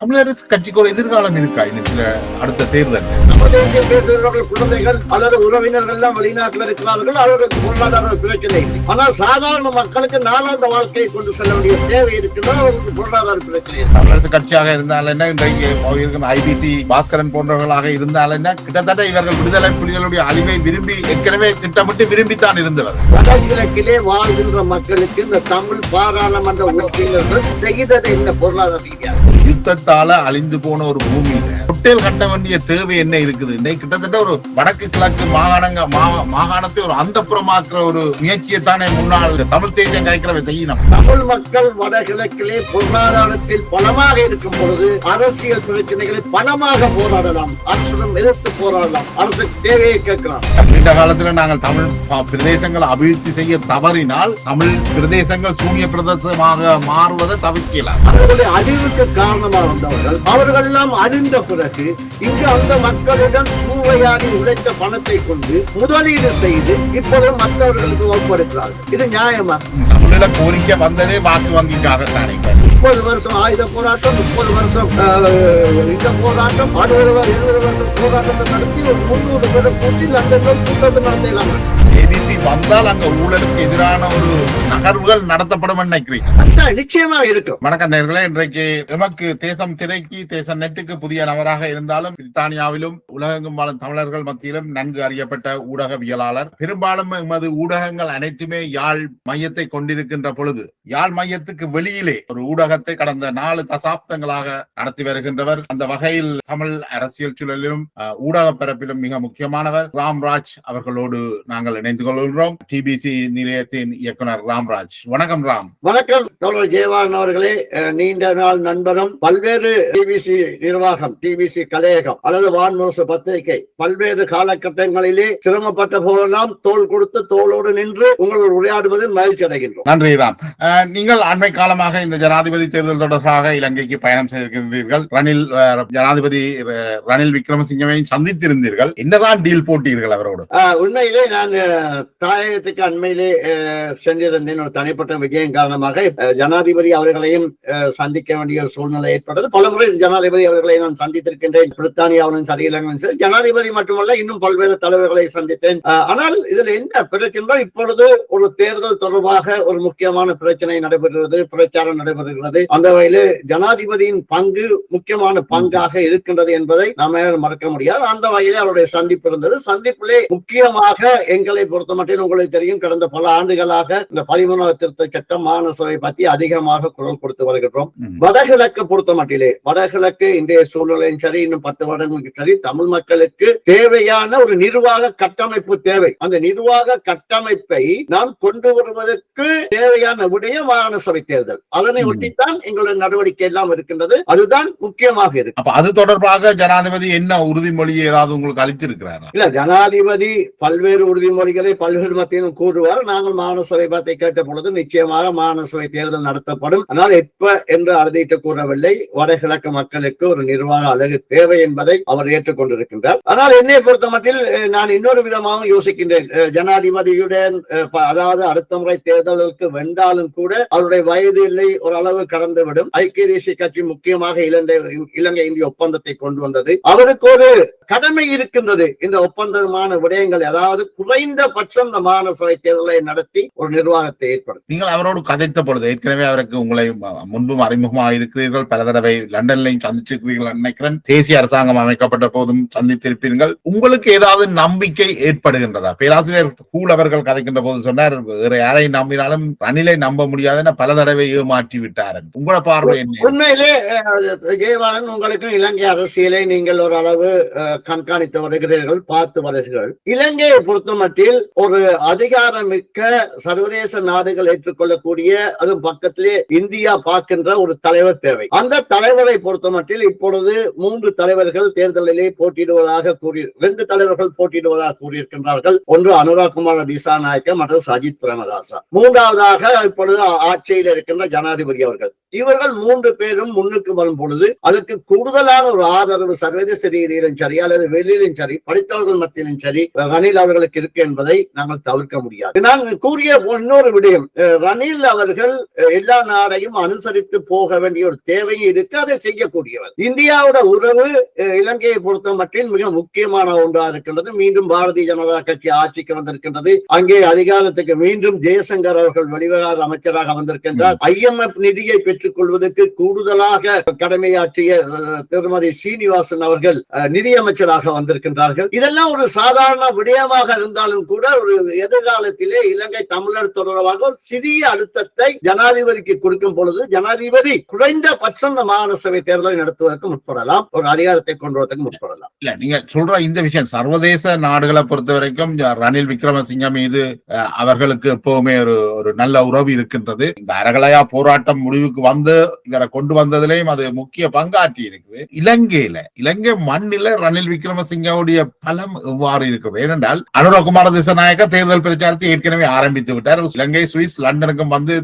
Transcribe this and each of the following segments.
தமிழரசு கட்சிக்கு ஒரு எதிர்காலம் இருக்கா இன்னைக்கு அடுத்த தேர்தல்? தேசியம் பேசுகிறவர்கள் குழந்தைகள் அல்லது உறவினர்கள் எல்லாம் வெளிநாட்டில் இருக்கிறார்கள், அவர்களுக்கு பொருளாதார பிரச்சனை இல்லை. ஆனால் சாதாரண மக்களுக்கு நாளாந்த வாழ்க்கையை கொண்டு செல்ல வேண்டிய தேவை இருக்கிறது, அவர்களுக்கு பொருளாதார பிரச்சனை. தமிழரசு கட்சியாக இருந்தால் என்ன, இன்றைக்கு இருக்கும் ஐபிசி பாஸ்கரன் போன்றவர்களாக இருந்தால் என்ன, கிட்டத்தட்ட இவர்கள் விடுதலை புலிகளுடைய அழிவை விரும்பி ஏற்கனவே திட்டமிட்டு விரும்பித்தான் இருந்தவர். வடகிழக்கிலே வாழ்கின்ற மக்களுக்கு இந்த தமிழ் பாராளுமன்ற உறுப்பினர்கள் செய்தது என்ன பொருளாதார ரீதியாக? யுத்தத்தால அழிந்து போன ஒரு பூமியில ஹோட்டல் கட்ட வேண்டிய தேவை என்ன இருக்குது? கிட்டத்தட்ட ஒரு வடக்கு கிழக்கு மாகாணத்தை ஒரு அந்தப்புறமாக்குற ஒரு முயற்சியை தானே முன்னாள் தமிழ் தேசியம் கைக்கிறவை செய்யணும். தமிழ் மக்கள் வடகிழக்கிலே பொருளாதாரத்தில் பலமாக இருக்கும் பொழுது அரசியல் பிரச்சனைகளை பலமாக போராடலாம், அரசுடன் எதிர்த்து போராடலாம், அரசு தேவையை கேட்கலாம். இந்த காலத்துல நாங்கள் தமிழ் பிரதேசங்களை அபிவிருத்தி செய்ய தவறினால் தமிழ் பிரதேசங்கள் சூனிய பிரதேசமாக மாறுவதை தவிர்க்கலாம். அவர்களுடைய அழிவுக்கு காரணமாக வந்தவர்கள் அவர்கள் எல்லாம் அழிந்த பிறகு இங்கு அந்த மக்களிடம் சூறையாடி உழைத்த பணத்தை கொண்டு முதலீடு செய்து இப்பொழுது மற்றவர்களுக்கு ஒப்படைக்கிறார்கள். இது நியாயமா? தமிழக கோரிக்கை வந்ததே வாக்கு வங்கிக்காகத்தானே. 30 வருஷம் ஆயுத போராட்டம், 30 வருஷம் இந்த போராட்டம், 60 20 வருஷம் போராட்டத்தை நடத்தி ஒரு 300 பேரை கூட்டி லண்டன்ல கூட்டத்தை நடத்தலாம். வந்தால் அங்க ஊழலுக்கு எதிரான ஒரு நகர்வுகள் நடத்தப்படும் நினைக்கிறீங்க? நிச்சயமா இருக்கும். வணக்கம் நேயர்களே, இன்றைக்கு எமக்கு தேசம் திரைக்கு தேசம் நெட்டுக்கு புதிய நபராக இருந்தாலும் பிரித்தானியாவிலும் உலகெங்கும் வாழும் தமிழர்கள் மத்தியிலும் நன்கு அறியப்பட்ட ஊடகவியலாளர். பெரும்பாலும் எமது ஊடகங்கள் அனைத்துமே யாழ் மையத்தை கொண்டிருக்கின்ற பொழுது யாழ் மையத்துக்கு வெளியிலே ஒரு ஊடகத்தை கடந்த 4 தசாப்தங்களாக நடத்தி வருகின்றவர். அந்த வகையில் தமிழ் அரசியல் சூழலிலும் ஊடக பரப்பிலும் மிக முக்கியமானவர் ராம்ராஜ் அவர்களோடு நாங்கள் இணைந்து கொள்கிறோம். டிபிசி நிலையத்தின் இயக்குனர் ராம்ராஜ். வணக்கம் ராம். வணக்கம் தோழர் ஜெயவான் அவர்களே. நீண்ட நாள் நண்பரும், பல்வேறு டிபிசி நிர்வாகம், டிபிசி கலையகம் அல்லது வான்முரசு பத்திரிகை பல்வேறு காலகட்டங்களிலே சிரமப்பட்ட போதெல்லாம் தோள் கொடுத்து தோளோடு நின்று உங்களோடு உரையாடுவதில் மகிழ்ச்சி அடைகின்றோம். நன்றி ராம். நீங்கள் அண்மை காலமாக இந்த ஜனாதிபதி தேர்தல் தொடர்பாக இலங்கைக்கு பயணம் செய்திருக்கின்றீர்கள். ஜனாதிபதி ரணில் விக்ரமசிங்கவையும் சந்தித்திருந்தீர்கள். என்னதான் டீல் போட்டீர்கள் அவரோடு? உண்மையிலே நான் தாயகத்துக்கு அண்மையிலே சென்றிருந்தேன். ஒரு தனிப்பட்ட விஜயம் காரணமாக ஜனாதிபதி அவர்களையும் சந்திக்க வேண்டிய ஒரு சூழ்நிலை ஏற்பட்டது. பலமுறை ஜனாதிபதி அவர்களை நான் சந்தித்திருக்கின்றேன். பிரித்தானியாவிலும் சரி, இலங்கையிலும் சரி. ஜனாதிபதி மட்டுமல்ல, இன்னும் பல்வேறு தலைவர்களை சந்தித்தேன். ஆனால் இதுல என்ன பிரச்சனை, இப்பொழுது ஒரு தேர்தல் தொடர்பாக ஒரு முக்கியமான பிரச்சனை நடைபெறுகிறது, பிரச்சாரம் நடைபெறுகிறது. அந்த வகையில் ஜனாதிபதியின் பங்கு முக்கியமான பங்காக இருக்கின்றது என்பதை நாம் மறக்க முடியாது. அந்த வகையிலே அவருடைய சந்திப்பு இருந்தது. சந்திப்பிலே முக்கியமாக எங்களை பொறுத்த மட்டும் உங்களுக்கு தெரியும், கடந்த பல ஆண்டுகளாக இந்த 13வது திருத்த சட்டம் மாநசபை பற்றி அதிகமாக குரல் கொடுத்து வருகின்றோம். வடகிழக்கு பொறுத்த மட்டிலே, வடகிழக்கு இன்றைய சூழ்நிலையும் சரி, இன்னும் 10 வருடங்களுக்கு சரி, தமிழ் மக்களுக்கு தேவையான ஒரு நிர்வாக கட்டமைப்பு தேவை. அந்த நிர்வாக கட்டமைப்பை நாம் கொண்டு வருவதற்கு தேவையான விடய மாநசபை தேர்தல். அதனை ஒட்டித்தான் எங்களுடைய நடவடிக்கை எல்லாம் இருக்கின்றது. அதுதான் முக்கியமாக இருக்கு. அப்ப அது தொடர்பாக ஜனாதிபதி என்ன உறுதிமொழி ஏதாவது உங்களுக்கு அளித்திருக்கிறாரா? இல்ல, ஜனாதிபதி பல்வேறு உறுதிமொழிகளை பல்வேறு மத்தியிலும் கூறுவார். நாங்கள் மாநசபை பற்றி கேட்ட பொழுது நிச்சயமாக மாநசபை தேர்தல் நடத்தப்படும். ஆனால் எப்ப என்று அறுதிட்டு கூறவில்லை. வடகிழக்கு மக்களுக்கு ஒரு நிர்வாக அழகு தேவை என்பதை அவர் ஏற்றுக்கொண்டிருக்கின்றார். ஆனால் என்னை பொறுத்த மட்டில் நான் இன்னொரு விதமாக யோசிக்கின்றேன். ஜனாதிபதியுடன் அதாவது அடுத்த முறை தேர்தலுக்கு வென்றாலும் கூட அவருடைய வயது இல்லை, ஒரு அளவு கடந்துவிடும். ஐக்கிய தேசிய கட்சி முக்கியமாக இலங்கை இந்திய ஒப்பந்தத்தை கொண்டு வந்தது. அவருக்கு ஒரு கடமை இருக்கின்றது. இந்த ஒப்பந்தமான விடயங்கள், அதாவது குறைந்தபட்சம் இந்த மாநசபை தேர்தலை நடத்தி ஒரு நிர்வாகத்தை ஏற்படுத்தும். நீங்கள் அவரோடு கதைத்த பொழுது ஏற்கனவே அவருக்கு உங்களை முன்பும் அறிமுகமாக இருக்கிறீர்கள், பல தடவை லண்டன்லையும் சந்திச்சிருக்கிறீர்கள் நினைக்கிறேன். தேசிய அரசாங்கம் அமைக்கப்பட்ட போதும் சந்தித்திருப்பீர்கள். உங்களுக்கு ஏதாவது நம்பிக்கை ஏற்படுகின்றதா? பேராசிரியர் ஹூல் அவர்கள் கதைக்கின்ற போது சொன்னார், வேற யாரை நம்பினாலும் ரணிலை நம்ப முடியாதுன்னு பல தடவை ஏமாற்றி விட்டார். உங்களோட பார்வை என்ன? உண்மையிலே ஜெயவாளன், உங்களுக்கு இலங்கை அரசியலை நீங்கள் ஒரு அளவு கண்காணித்து வருகிறீர்கள், பார்த்து வருகிறீர்கள். இலங்கையை பொறுத்த மட்டில் ஒரு அதிகாரமிக்க சர்வதேச நாடுகள் ஏற்றுக்கொள்ளக்கூடிய, அதுவும் பக்கத்திலே இந்தியா பார்க்கின்ற ஒரு தலைவர் தேவை. அந்த தலைவரை பொறுத்த மட்டில் இப்பொழுது 3 தலைவர்கள் தேர்தலிலே போட்டியிடுவதாக 2 தலைவர்கள் போட்டியிடுவதாக கூறியிருக்கின்றார்கள். ஒன்று அனுராக் குமார் திசாநாயக்க, மற்றது சஜித் பிரேமதாசா. 3வதாக இப்பொழுது ஆட்சியில் இருக்கின்ற ஜனாதிபதி அவர்கள். இவர்கள் 3 பேரும் முன்னுக்கு வரும் பொழுது அதற்கு கூடுதலான ஒரு ஆதரவு சர்வதேச ரீதியிலும் சரி அல்லது வெளியிலும் சரி படித்தவர்கள் மத்தியிலும் சரி ரணில் அவர்களுக்கு இருக்கு என்பதை நாங்கள் தவிர்க்க முடியாது. நான் கூறிய இன்னொரு விடயம், ரணில் அவர்கள் எல்லா நாடையும் அனுசரித்து போக வேண்டிய ஒரு தேவையும் இருக்கு, அதை செய்யக்கூடியவர். இந்தியாவோட உறவு இலங்கையை பொறுத்த மட்டில் மிக முக்கியமான ஒன்றாக இருக்கின்றது. மீண்டும் பாரதிய ஜனதா கட்சி ஆட்சிக்கு வந்திருக்கின்றது. அங்கே அதிகாரத்துக்கு மீண்டும் ஜெயசங்கர் அவர்கள் வெளிவிவகார அமைச்சராக வந்திருக்கின்றார். IMF நிதியை பெற்றுக் கொள்வதற்கு கூடுதலாக கடமையாற்றிய திருமதி சீனிவாசன் அவர்கள் நிதியமைச்சராக வந்திருக்கின்றார்கள். இதெல்லாம் ஒரு சாதாரண விடயமாக இருந்தாலும் கூட ஒரு எதிர்காலத்திலே இலங்கை தமிழர் தொடர்பாக ஒரு சிறிய அழுத்தத்தை ஜனாதிபதிக்கு கொடுக்கும் பொழுது ஜனாதிபதி குறைந்தபட்சம் மாகாண சபை தேர்தலை நடத்துவதற்கு முற்படலாம், ஒரு அதிகாரத்தை கொண்டு வரதுக்கு முற்படலாம். இல்ல, நீங்க சொல்ற இந்த விஷயம் சர்வதேச நாடுகளை பொறுத்த வரைக்கும் ரணில் விக்ரமசிங்க மீது அவர்களுக்கு எப்பவுமே ஒரு நல்ல உறவு இருக்கின்றது. இந்த அரகலையா போராட்டம் முடிவுக்கு வந்து இவரை கொண்டு வந்ததிலையும் அது முக்கிய பங்காற்றி இருக்குது. இலங்கை மண்ணில ரணில் விக்ரமசிங்கவுடைய பலம் எவ்வாறு இருக்குது? ஏனென்றால் அனுரகுமார திசாநாயக்க தேர்தல் பிரச்சாரத்தை ஏற்கனவே ஆரம்பித்து விட்டார். இலங்கை, சுவிஸ், லண்டனுக்கும் வந்து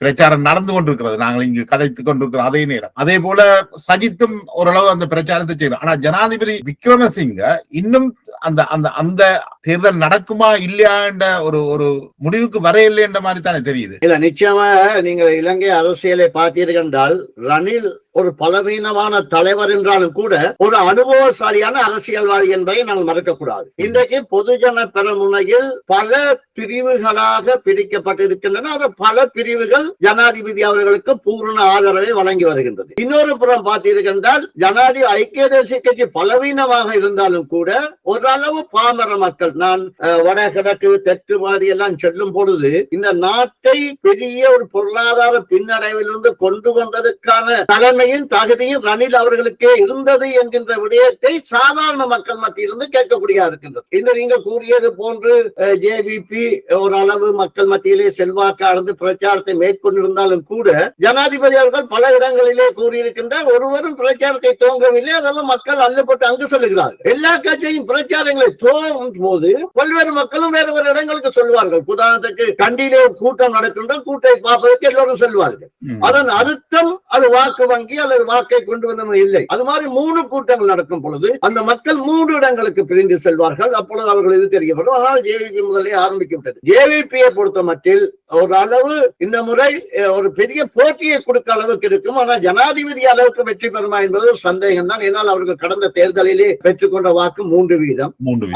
பிரச்சாரம் நடந்து கொண்டிருக்கிறது. நாங்கள் இங்கு கதைத்துக் கொண்டிருக்கிற அதே நேரம் அதே போல சஜித்தும் ஓரளவு அந்த பிரச்சாரத்தை செய்யறோம். ஆனா ஜனாதிபதி விக்ரமசிங்க இன்னும் அந்த அந்த அந்த தேர்தல் நடக்குமா இல்லையா என்ற ஒரு முடிவுக்கு வர இல்லை என்ற மாதிரி தானே தெரியுது. இல்ல, நிச்சயமா நீங்க இலங்கை அரசியலை பார்த்தீர்கள் என்றால் ரணில் ஒரு பலவீனமான தலைவர் என்றாலும் கூட ஒரு அனுபவசாலியான அரசியல்வாதி என்பதை நாங்கள் மறக்கக்கூடாது. இன்றைக்கு பொதுஜன பெரமுனையில் பல பிரிவுகளாக பிரிக்கப்பட்டிருக்கின்றன. அது பல பிரிவுகள் ஜனாதிபதி அவர்களுக்கு பூர்ண ஆதரவை வழங்கி வருகின்றது. இன்னொரு புறம் பார்த்தீர்கள் ஜனாதிபதி ஐக்கிய தேசிய கட்சி பலவீனமாக இருந்தாலும் கூட ஓரளவு பாமர மக்கள், நான் வடகிழக்கு தெற்கு மாதிரி எல்லாம் செல்லும் பொழுது இந்த நாட்டை பெரிய ஒரு பொருளாதார பின்னடைவிலிருந்து கொண்டு வந்ததற்கான தலைமை தகுதியும் ரணில் அவர்களுக்கே இருந்தது என்கின்ற விடயத்தை சாதாரண மக்கள் மத்தியிலிருந்து கேட்கக்கூடிய இருக்கின்றது. இன்று நீங்கள் கூறியது போன்று JVP ஓரளவு மக்கள் மத்தியிலே செல்வாக்கார்ந்து பிரச்சாரத்தை மேற்கொண்டிருந்தாலும் கூட ஜனாதிபதி அவர்கள் பல இடங்களிலே கூறியிருக்கின்ற ஒருவரும் பிரச்சாரத்தை துவங்கவில்லை. அதெல்லாம் மக்கள் அள்ளுப்பட்டு அங்கு செல்கிறார்கள். எல்லா கட்சியும் பிரச்சாரங்களை துவங்கும் போது பல்வேறு மக்களும் வேறு வேறு இடங்களுக்கு சொல்வார்கள். உதாரணத்துக்கு கண்டியிலே கூட்டம் நடக்கின்ற கூட்டத்தை பார்ப்பதற்கு எல்லோரும் செல்வார்கள். அதன் அர்த்தம் அது வாக்கு வங்கி அல்லது வாக்கை கொண்டு வந்தவங்க இல்லை. அது மாதிரி 3 கூட்டங்கள் நடக்கும் பொழுது அந்த மக்கள் 3 இடங்களுக்கு பிரிந்து செல்வார்கள். அப்பொழுது அவர்கள் இது தெரியப்படும். அதனால் JVP முதலே ஆரம்பிக்கப்பட்டது. JVP-யை பொறுத்த மட்டில் ஒரு அளவு இந்த முறை ஒரு பெரிய போட்டியை கொடுக்க அளவுக்கு இருக்கும். ஆனால் ஜனாதிபதி அளவுக்கு வெற்றி பெறுமா என்பது சந்தேகம் தான். ஏன்னால் அவர்கள் கடந்த தேர்தலிலே பெற்றுக்கொண்ட வாக்கு 3%.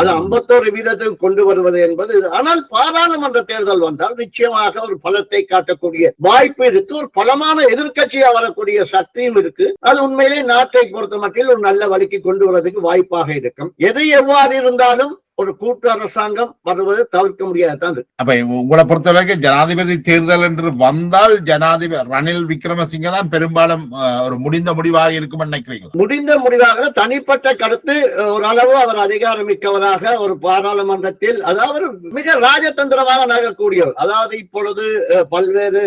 அது 51% கொண்டு வருவது என்பது. ஆனால் பாராளுமன்ற தேர்தல் வந்தால் நிச்சயமாக ஒரு பலத்தை காட்டக்கூடிய வாய்ப்பு இருக்கு. ஒரு பலமான எதிர்க்கட்சியா வரக்கூடிய சக்தியும் இருக்கு. அது உண்மையிலே நாட்டை பொறுத்த மட்டில் ஒரு நல்ல வழிக்கு கொண்டு வருவதற்கு வாய்ப்பாக இருக்கும். எது எவ்வாறு இருந்தாலும் ஒரு கூட்டு அரசாங்கம் வருவது தவிர்க்க முடியாதான். அப்ப உங்களை பொறுத்தவரைக்கும் ஜனாதிபதி தேர்தல் என்று வந்தால் ஜனாதிபதி ரணில் விக்ரமசிங்க தான் பெரும்பாலும் ஒரு முடிந்த முடிவாக இருக்கும் நினைக்கிறீங்க? முடிந்த முடிவாக தனிப்பட்ட கருத்து ஓரளவு அவர் அதிகாரமிக்கவராக ஒரு பாராளுமன்றத்தில், அதாவது மிக ராஜதந்திரமாக நகரக்கூடியவர். அதாவது இப்பொழுது பல்வேறு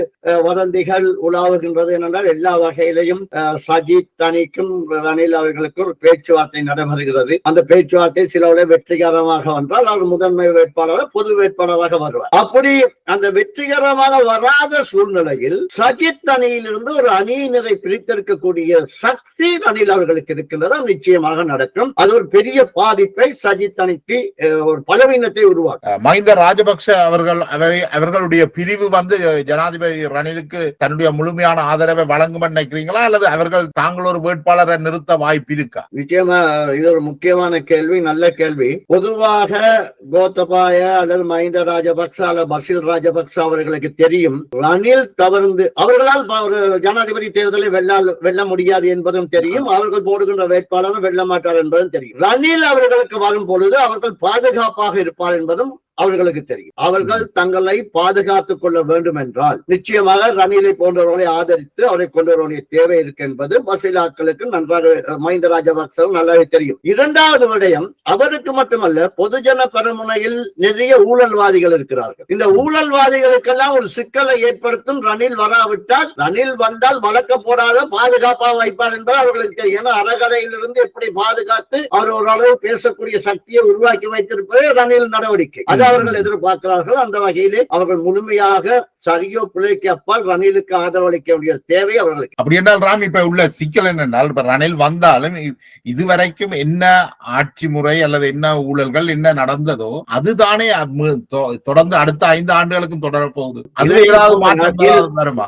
வதந்திகள் உலாவுகின்றது என்றால் எல்லா வகையிலையும் சஜித் தனிக்கும் ரணில் அவர்களுக்கு ஒரு பேச்சுவார்த்தை நடைபெறுகிறது. அந்த பேச்சுவார்த்தை சிலவுல வெற்றிகரமாக வந்தால் அவர் முதன்மை வேட்பாளர் பொது வேட்பாளராக வருவார். அப்படி அந்த வெற்றிகரமாக வராத சூழ்நிலையில் சஜித் அணியிலிருந்து ஒரு அணியினரை பிரித்தெடுக்கக்கூடிய சக்தி ரணில் அவர்களுக்கு இருக்கின்றது. நிச்சயமாக நடக்கும். அது ஒரு பெரிய பாதிப்பை சஜித் அணிக்கு ஒரு பலவீனத்தை உருவாக்கும். மஹிந்த ராஜபக்ஷ அவர்களுடைய பிரிவு வந்து ஜனாதிபதி ரணிலுக்கு தன்னுடைய முழுமையான ஆதரவை வழங்கும் நினைக்கிறீங்களா அல்லது அவர்கள் தாங்கள் ஒரு வேட்பாளரை நிறுத்த வாய்ப்பு இருக்கா? நிச்சயமா இது ஒரு முக்கியமான கேள்வி, நல்ல கேள்வி. பொதுவாக கோத்தபாய அல்லது மஹிந்த ராஜபக்ச அல்லது பசில் ராஜபக்ச அவர்களுக்கு தெரியும் ரணில் தவறு அவர்களால் ஜனாதிபதி தேர்தலை வெல்ல முடியாது என்பதும் தெரியும். அவர்கள் போடுகின்ற வேட்பாளரும் வெல்ல மாட்டார் என்பதும் தெரியும். ரணில் அவர்களுக்கு வரும் பொழுது அவர்கள் பாதுகாப்பாக இருப்பார் என்பதும் அவர்களுக்கு தெரியும். அவர்கள் தங்களை பாதுகாத்துக் கொள்ள வேண்டும் என்றால் நிச்சயமாக ரணிலை போன்றவர்களை ஆதரித்து அவரை கொண்டு வர வேண்டிய தேவை இருக்கு என்பது பசிலாக்களுக்கு நன்றாக மஹிந்த ராஜபக்சவும் நல்லாவே தெரியும். இரண்டாவது விடயம், அவருக்கு மட்டுமல்ல பொதுஜன பெரமுனையில் நிறைய ஊழல்வாதிகள் இருக்கிறார்கள். இந்த ஊழல்வாதிகளுக்கெல்லாம் ஒரு சிக்கலை ஏற்படுத்தும் ரணில் வராவிட்டால், ரணில் வந்தால் வழக்க போடாத பாதுகாப்பாக வைப்பார் என்பது அவர்களுக்கு தெரியும். ஏன்னா அறகலையிலிருந்து எப்படி பாதுகாத்து அவர் ஓரளவு பேசக்கூடிய சக்தியை உருவாக்கி வைத்திருப்பது ரணில் நடவடிக்கை. அது அவர்கள் எதிர்பார்க்கிறார்கள். அந்த வகையிலே அவர்கள் முழுமையாக சரியோ பிழைக்கு அப்பால் ரணிலுக்கு ஆதரவளிக்க வேண்டிய தேவை அவர்களுக்கு. அப்படி என்றால் ராம், இப்ப உள்ள சிக்கல் என்னென்றால், இப்ப ரணில் வந்தாலும் இதுவரைக்கும் என்ன ஆட்சி முறை அல்லது என்ன ஊழல்கள் என்ன நடந்ததோ அதுதானே தொடர்ந்து அடுத்த 5 ஆண்டுகளுக்கும் தொடரப்போகுது. அதுல ஏதாவது மாற்றம் வருமா?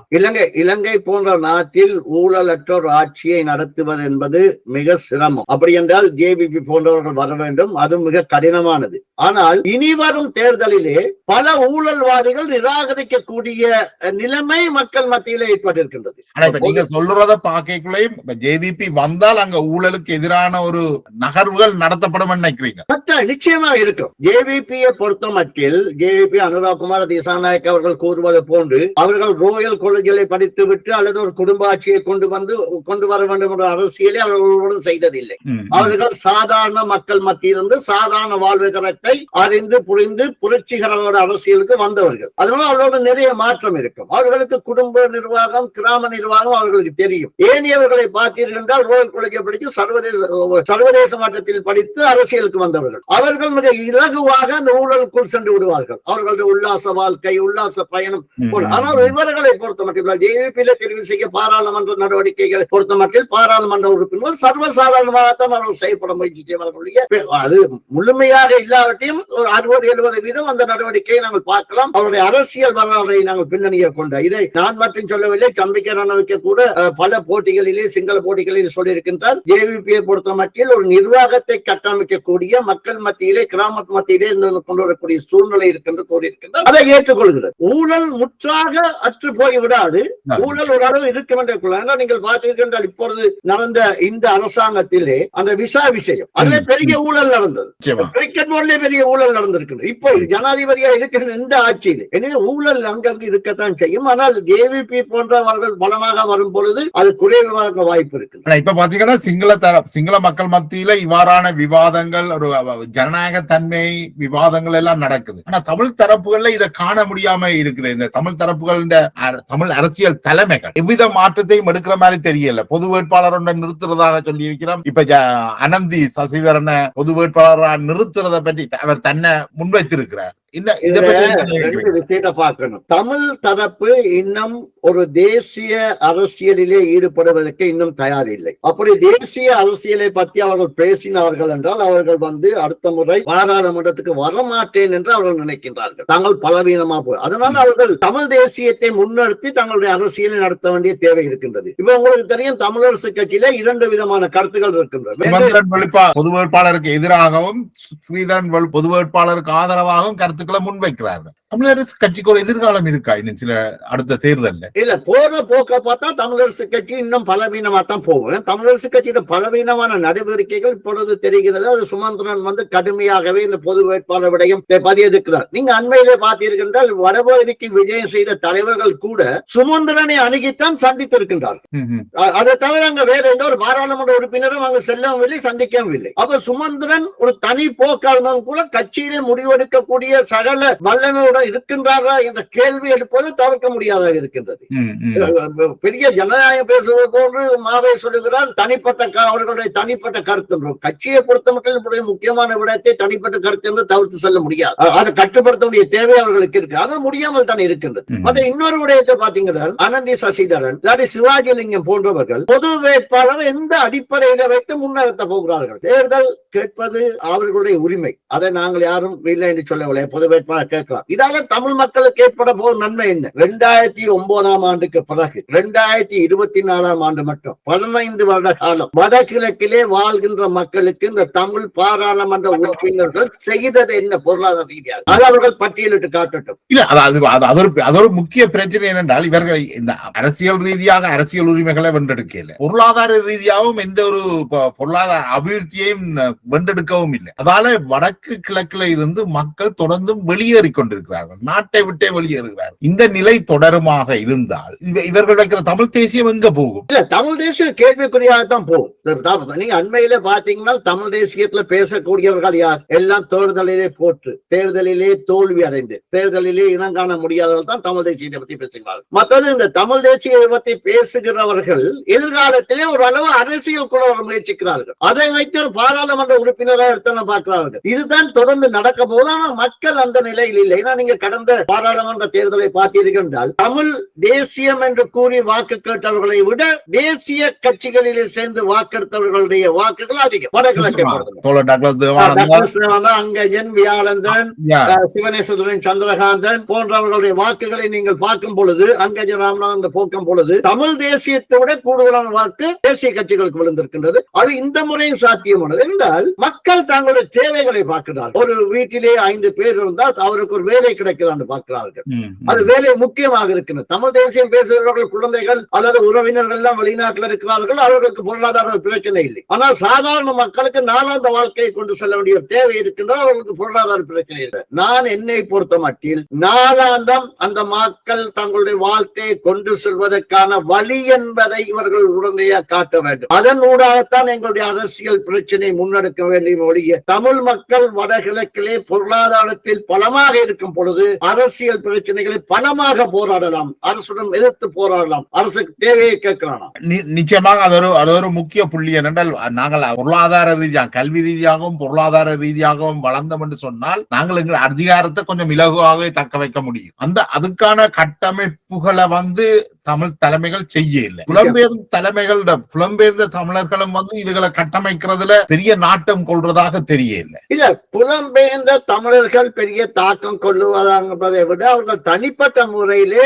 இலங்கை போன்ற நாட்டில் ஊழலற்ற ஒரு ஆட்சியை நடத்துவது என்பது மிக சிரமம். அப்படி என்றால் ஜேவிபி போன்றவர்கள் வர வேண்டும், அது மிக கடினமானது. ஆனால் இனி வரும் தேர்தலிலே பல ஊழல்வாதிகள் நிராகரிக்கக்கூடிய நிலைமை மக்கள் மத்தியிலே ஏற்பட்டிருக்கின்றது. நீங்க சொல்றத பாக்கைக்குள்ளேயும் ஜேவிபி வந்தால் அங்க ஊழலுக்கு எதிரான ஒரு நகர்வுகள் நடத்தப்படும் நினைக்கிறீங்க? நிச்சயமாக இருக்கும். ஜேவிபியை பொறுத்த மட்டில் ஜேவிபி அனுராகுமார திசாநாயக் அவர்கள் கூறுவது போன்று அவர்கள் ரோயல் காலேஜிலே படித்துவிட்டு அல்லது ஒரு குடும்ப ஆட்சியை கொண்டு வர வேண்டும் என்ற அரசியலை அவர்களுடன் செய்ததில்லை. அவர்கள் சாதாரண மக்கள் மத்தியிலிருந்து சாதாரண வாழ்வுதரத்தை அறிந்து புரிந்து புரட்சிகரமான அரசியலுக்கு வந்தவர்கள். அதனால அவர்களோட நிறைய மாற்றம் இருக்கும். அவர்களுக்கு குடும்ப நிர்வாகம், கிராம நிர்வாகம் அவர்களுக்கு தெரியும். ஏனியவர்களை பார்த்தீர்கள் என்றால் ரோயல் காலேஜை படித்து சர்வதேச மட்டத்தில் படித்து அரசியலுக்கு வந்தவர்கள். அவர்கள் மிக இலகுவாக அந்த ஊழலுக்குள் சென்று விடுவார்கள். அவர்களுடைய உல்லாச வாழ்க்கை, உல்லாச பயணம். ஆனால் இவர்களை பொறுத்த மட்டும் ஜேவிபியில தெரிவு செய்ய பாராளுமன்ற நடவடிக்கைகளை பொறுத்த மட்டில் பாராளுமன்ற உறுப்பினர்கள் சர்வசாதாரணமாகத்தான் அவர்கள் செயல்பட முயற்சி செய்வார்கள். அது முழுமையாக இல்லாவற்றையும் ஒரு 60-70% அந்த நடவடிக்கையை நாங்கள் பார்க்கலாம். அவருடைய அரசியல் வரலாறை நாங்கள் பின்னணியை கொண்ட இதை நான் மட்டும் சொல்லவில்லை. சம்பிக்க ரணவிக்க கூட பல போட்டிகளிலே சிங்கள போட்டிகளில் சொல்லியிருக்கின்றார். ஜேவிபியை பொறுத்த மட்டில் ஒரு நிர்வாகத்தை கட்டமைக்கக்கூடிய மக்கள் மத்தியிலே கிராம மத்தியிலே கொண்டு வரக்கூடிய சூழ்நிலை இருக்கின்ற கூறியிருக்கின்றார். அதை ஏற்றுக்கொள்கிறது. ஊழல் முற்றாக அற்று போய்விடாது. ஊழல் ஒரு அளவு இருக்கும் என்று நீங்கள் பார்த்தீர்கள். இப்பொழுது நடந்த இந்த அரசாங்கத்திலே அந்த விசா விஷயம் அதிலே பெரிய ஊழல் நடந்தது. கிரிக்கெட் போர்டிலே பெரிய ஊழல் நடந்திருக்கிறது. இப்போ ஜனாதிபதியாக இருக்கிற இந்த ஆட்சியில் எனவே ஊழல் அங்கங்கு இருக்கத்தான் செய்யும். ஆனால் ஜேவிபி போன்றவர்கள் பலமாக வரும் பொழுது அது குறைவாக வாய்ப்பு இருக்கு. இப்ப பாத்தீங்கன்னா சிங்கள மக்கள் மத்தியில இவ்வாறான விவாதங்கள், ஒரு ஜனநாயக தன்மை விவாதங்கள் எல்லாம் நடக்குது. ஆனா தமிழ் தரப்புகள்ல இதை காண முடியாம இருக்குது. இந்த தமிழ் தரப்புகள், தமிழ் அரசியல் தலைமைகள் எவ்வித மாற்றத்தையும் எடுக்கிற மாதிரி தெரியல. பொது வேட்பாளர் நிறுத்துறதாக சொல்லி இருக்கிறோம். இப்ப அனந்தி சசிதரனை பொது வேட்பாளராக நிறுத்துறத பற்றி அவர் தன்னை முன்வைத்திருக்கிறார். விஷயத்தை பார்க்கணும். தமிழ் தரப்பு இன்னும் ஒரு தேசிய அரசியலிலே ஈடுபடுவதற்கு இன்னும் தயார் இல்லை. அப்படி தேசிய அரசியலை பற்றி அவர்கள் பேசினார்கள் என்றால் அவர்கள் அடுத்த முறை பாராளுமன்றத்துக்கு வரமாட்டேன் என்று அவர்கள் நினைக்கின்றார்கள். தாங்கள் பலவீனமா போய் அதனால அவர்கள் தமிழ் தேசியத்தை முன்னிறுத்தி தங்களுடைய அரசியலை நடத்த வேண்டிய தேவை இருக்கின்றது. இப்ப உங்களுக்கு தெரியும், தமிழரசு கட்சியில 2 விதமான கருத்துக்கள் இருக்கின்றன. பொது வேட்பாளருக்கு எதிராகவும் ஸ்ரீதரன் பொது வேட்பாளருக்கு ஆதரவாகவும் கருத்துக்களை முன்வைக்கிறார்கள். தமிழரசு கட்சிக்கு ஒரு எதிர்காலம் இருக்கா இன்னும் சில அடுத்த தேர்தல்? இல்ல, போற போக்க பார்த்தா தமிழரசு கட்சி இன்னும் பலவீனமா தான் போகும். தமிழரசு கட்சியோட பலவீனமான நடவடிக்கைகள் இப்பொழுது தெரிகிறது. அது சுமந்திரன் கடுமையாகவே இந்த பொது வேட்பாளர் விடயம் பதியெடுக்கிறார். நீங்க அண்மையிலே பார்த்தீர்கள், வடபகுதிக்கு விஜயம் செய்த தலைவர்கள் கூட சுமந்திரனை அணுகித்தான் சந்தித்திருக்கின்றார்கள். அதை தவிர அங்க வேற எந்த ஒரு பாராளுமன்ற உறுப்பினரும் அங்கு செல்லவும் இல்லை, சந்திக்கவும் இல்லை. அப்ப சுமந்திரன் ஒரு தனி போக்கா இருந்தாலும் கூட கட்சியிலே முடிவெடுக்கக்கூடிய சகல வல்லமையுடன் இருக்கின்றாரா என்ற கேள்வி எடுப்பது தவிர்க்க முடியாதாக இருக்கின்றது. பெரிய ஜனநாயகம் பேசுவது போன்று மாவே சொல்லுகிறார். அவர்களுடைய தனிப்பட்ட கருத்து கட்சியை பொறுத்த மட்டும் முக்கியமான விடயத்தை தனிப்பட்ட கருத்து என்று தவிர்த்து செல்ல முடியாது. அதை கட்டுப்படுத்த வேண்டிய தேவை அவர்களுக்கு இருக்கு. அது முடியாமல் தான் இருக்கின்றது. மற்ற இன்னொரு விடயத்தை பாத்தீங்கன்னா அனந்தி சசிதரன், சிவாஜிலிங்கம் போன்றவர்கள் பொது வேட்பாளர் எந்த அடிப்படையில வைத்து முன்னெடுத்த போகிறார்கள். தேர்தல் கேட்பது அவர்களுடைய உரிமை. அதை நாங்கள் யாரும் இல்லை என்று சொல்லவில்லை. பொது வேட்பாளர் கேட்கலாம். இதால தமிழ் மக்களுக்கு ஏற்பட போகும் நன்மை என்ன? 2009 ஆண்டுக்கு பிறகு 2024 ஆண்டு மட்டும் 15 வருட காலம் வடகிழக்கிலே வாழ்கின்ற மக்களுக்கு இந்த தமிழ் பாராளுமன்ற உறுப்பினர்கள் செய்தது என்ன பொருளாதார ரீதியாக அது அவர்கள் பட்டியலிட்டு காட்டட்டும். இல்ல, அது ஒரு முக்கிய பிரச்சனை என்னென்றால் இவர்கள் இந்த அரசியல் ரீதியாக அரசியல் உரிமைகளை வென்றெடுக்கல, பொருளாதார ரீதியாகவும் எந்த ஒரு பொருளாதார அபிவிருத்தியையும் வென்றெடுக்கவும் இல்லை. அதால வடக்கு கிழக்குல இருந்து மக்கள் தொடர்ந்து வெளியேறி கொண்டிருக்கிறார்கள், நாட்டை விட்டே வெளியேறுகிறார்கள். இந்த நிலை தொடருமாக இருந்தால் இவர்கள் வைக்கிற தமிழ் தேசியம் எங்க போகும்? இல்ல, தமிழ் தேசியம் கேள்விக்குறியாகத்தான் போகும். நீங்க அண்மையில பாத்தீங்கன்னா தமிழ் தேசியத்துல பேசக்கூடியவர்கள் யார்? எல்லாம் தேர்தலிலே போற்று, தேர்தலிலே தோல்வி அடைந்து, தேர்தலிலே இனம் காண முடியாதவர்கள் தான் தமிழ் தேசியத்தை பத்தி பேசுகிறார்கள். மற்றது இந்த தமிழ் தேசியத்தை பத்தி பேசுகிறவர்கள் எதிர்காலத்திலே ஒரு அளவு அரசியல் குழு முயற்சிக்கிறார்கள். அதை வைத்து ஒரு பாராளுமன்ற உறுப்பினராக எடுத்து பார்க்கிறார்கள். இதுதான் தொடர்ந்து நடக்க போது. ஆனால் மக்கள் மக்கள் அந்த நிலையில் இல்லை. ஏன்னா நீங்க கடந்த பாராளுமன்ற தேர்தலை பார்த்தீர்கள் என்றால் தமிழ் தேசியம் என்று கூறி வாக்கு கேட்டவர்களை விட தேசிய கட்சிகளிலே சேர்ந்து வாக்கெடுத்தவர்களுடைய வாக்குகள் அதிகம். வடகிழக்கை அங்கஜன், வியாழந்தன், சிவனேஸ்வரன், சந்திரகாந்தன் போன்றவர்களுடைய வாக்குகளை நீங்கள் பார்க்கும் பொழுது, அங்கஜன் ராமநாதன் போக்கும் பொழுது தமிழ் தேசியத்தை விட கூடுதலான வாக்கு தேசிய கட்சிகளுக்கு விழுந்திருக்கின்றது. அது இந்த முறையும் சாத்தியமானது என்றால் மக்கள் தங்களுடைய தேவைகளை பார்க்கிறார்கள். ஒரு வீட்டிலே 5 பேர் இருந்தால் அவருக்கு ஒரு வேலை கிடைக்குதான்னு பார்க்கிறார்கள். அது வேலை முக்கியமாக இருக்கிறது. தமிழ் தேசியம் பேசுகிறவர்கள் குழந்தைகள் அல்லது உறவினர்கள் எல்லாம் வெளிநாட்டில் இருக்கிறார்கள், அவர்களுக்கு பொருளாதார பிரச்சனை இல்லை. ஆனால் சாதாரண மக்களுக்கு நாளாந்த வாழ்க்கையை கொண்டு செல்ல வேண்டிய தேவை இருக்கின்றது, அவர்களுக்கு பொருளாதார பிரச்சனை இல்லை. நான் என்னை பொறுத்த மட்டில் நாளாந்தம் அந்த மக்கள் தங்களுடைய வாழ்க்கையை கொண்டு செல்வதற்கான வழி என்பதை இவர்கள் உடனடியாக காட்ட வேண்டும். அதன் ஊடாகத்தான் எங்களுடைய அரசியல் பிரச்சனை முன்னெடுக்க வேண்டிய ஒழிய தமிழ் மக்கள் வடகிழக்கிலே பொருளாதாரத்தில் பலமாக இருக்கும் பொழுது அரசியல் பிரச்சனைகளை பலமாக போராடலாம், அரசுடன் எதிர்த்து போராடலாம், அரசுக்கு தேவையை கேட்கலாம். நிச்சயமாக அது ஒரு முக்கிய புள்ளி. என்னென்றால் நாங்கள் பொருளாதார ரீதியாக, கல்வி ரீதியாகவும் பொருளாதார ரீதியாகவும் வளர்ந்தோம் என்று சொன்னால் நாங்கள் எங்கள் அதிகாரத்தை கொஞ்சம் இலகுவாகவே தக்க வைக்க முடியும். அதுக்கான கட்டமைப்புகளை தமிழ் தலைமைகள் செய்ய இல்லை. புலம்பெயர்ந்த தலைமைகளோட புலம்பெயர்ந்த தமிழர்களும் இதுகளை கட்டமைக்கிறதுல பெரிய நாட்டம் கொள்றதாக தெரியல. இல்ல, புலம்பெயர்ந்த தமிழர்கள் பெரிய தாக்கம் கொள்ளுவதை விட அவர்கள் தனிப்பட்ட முறையிலே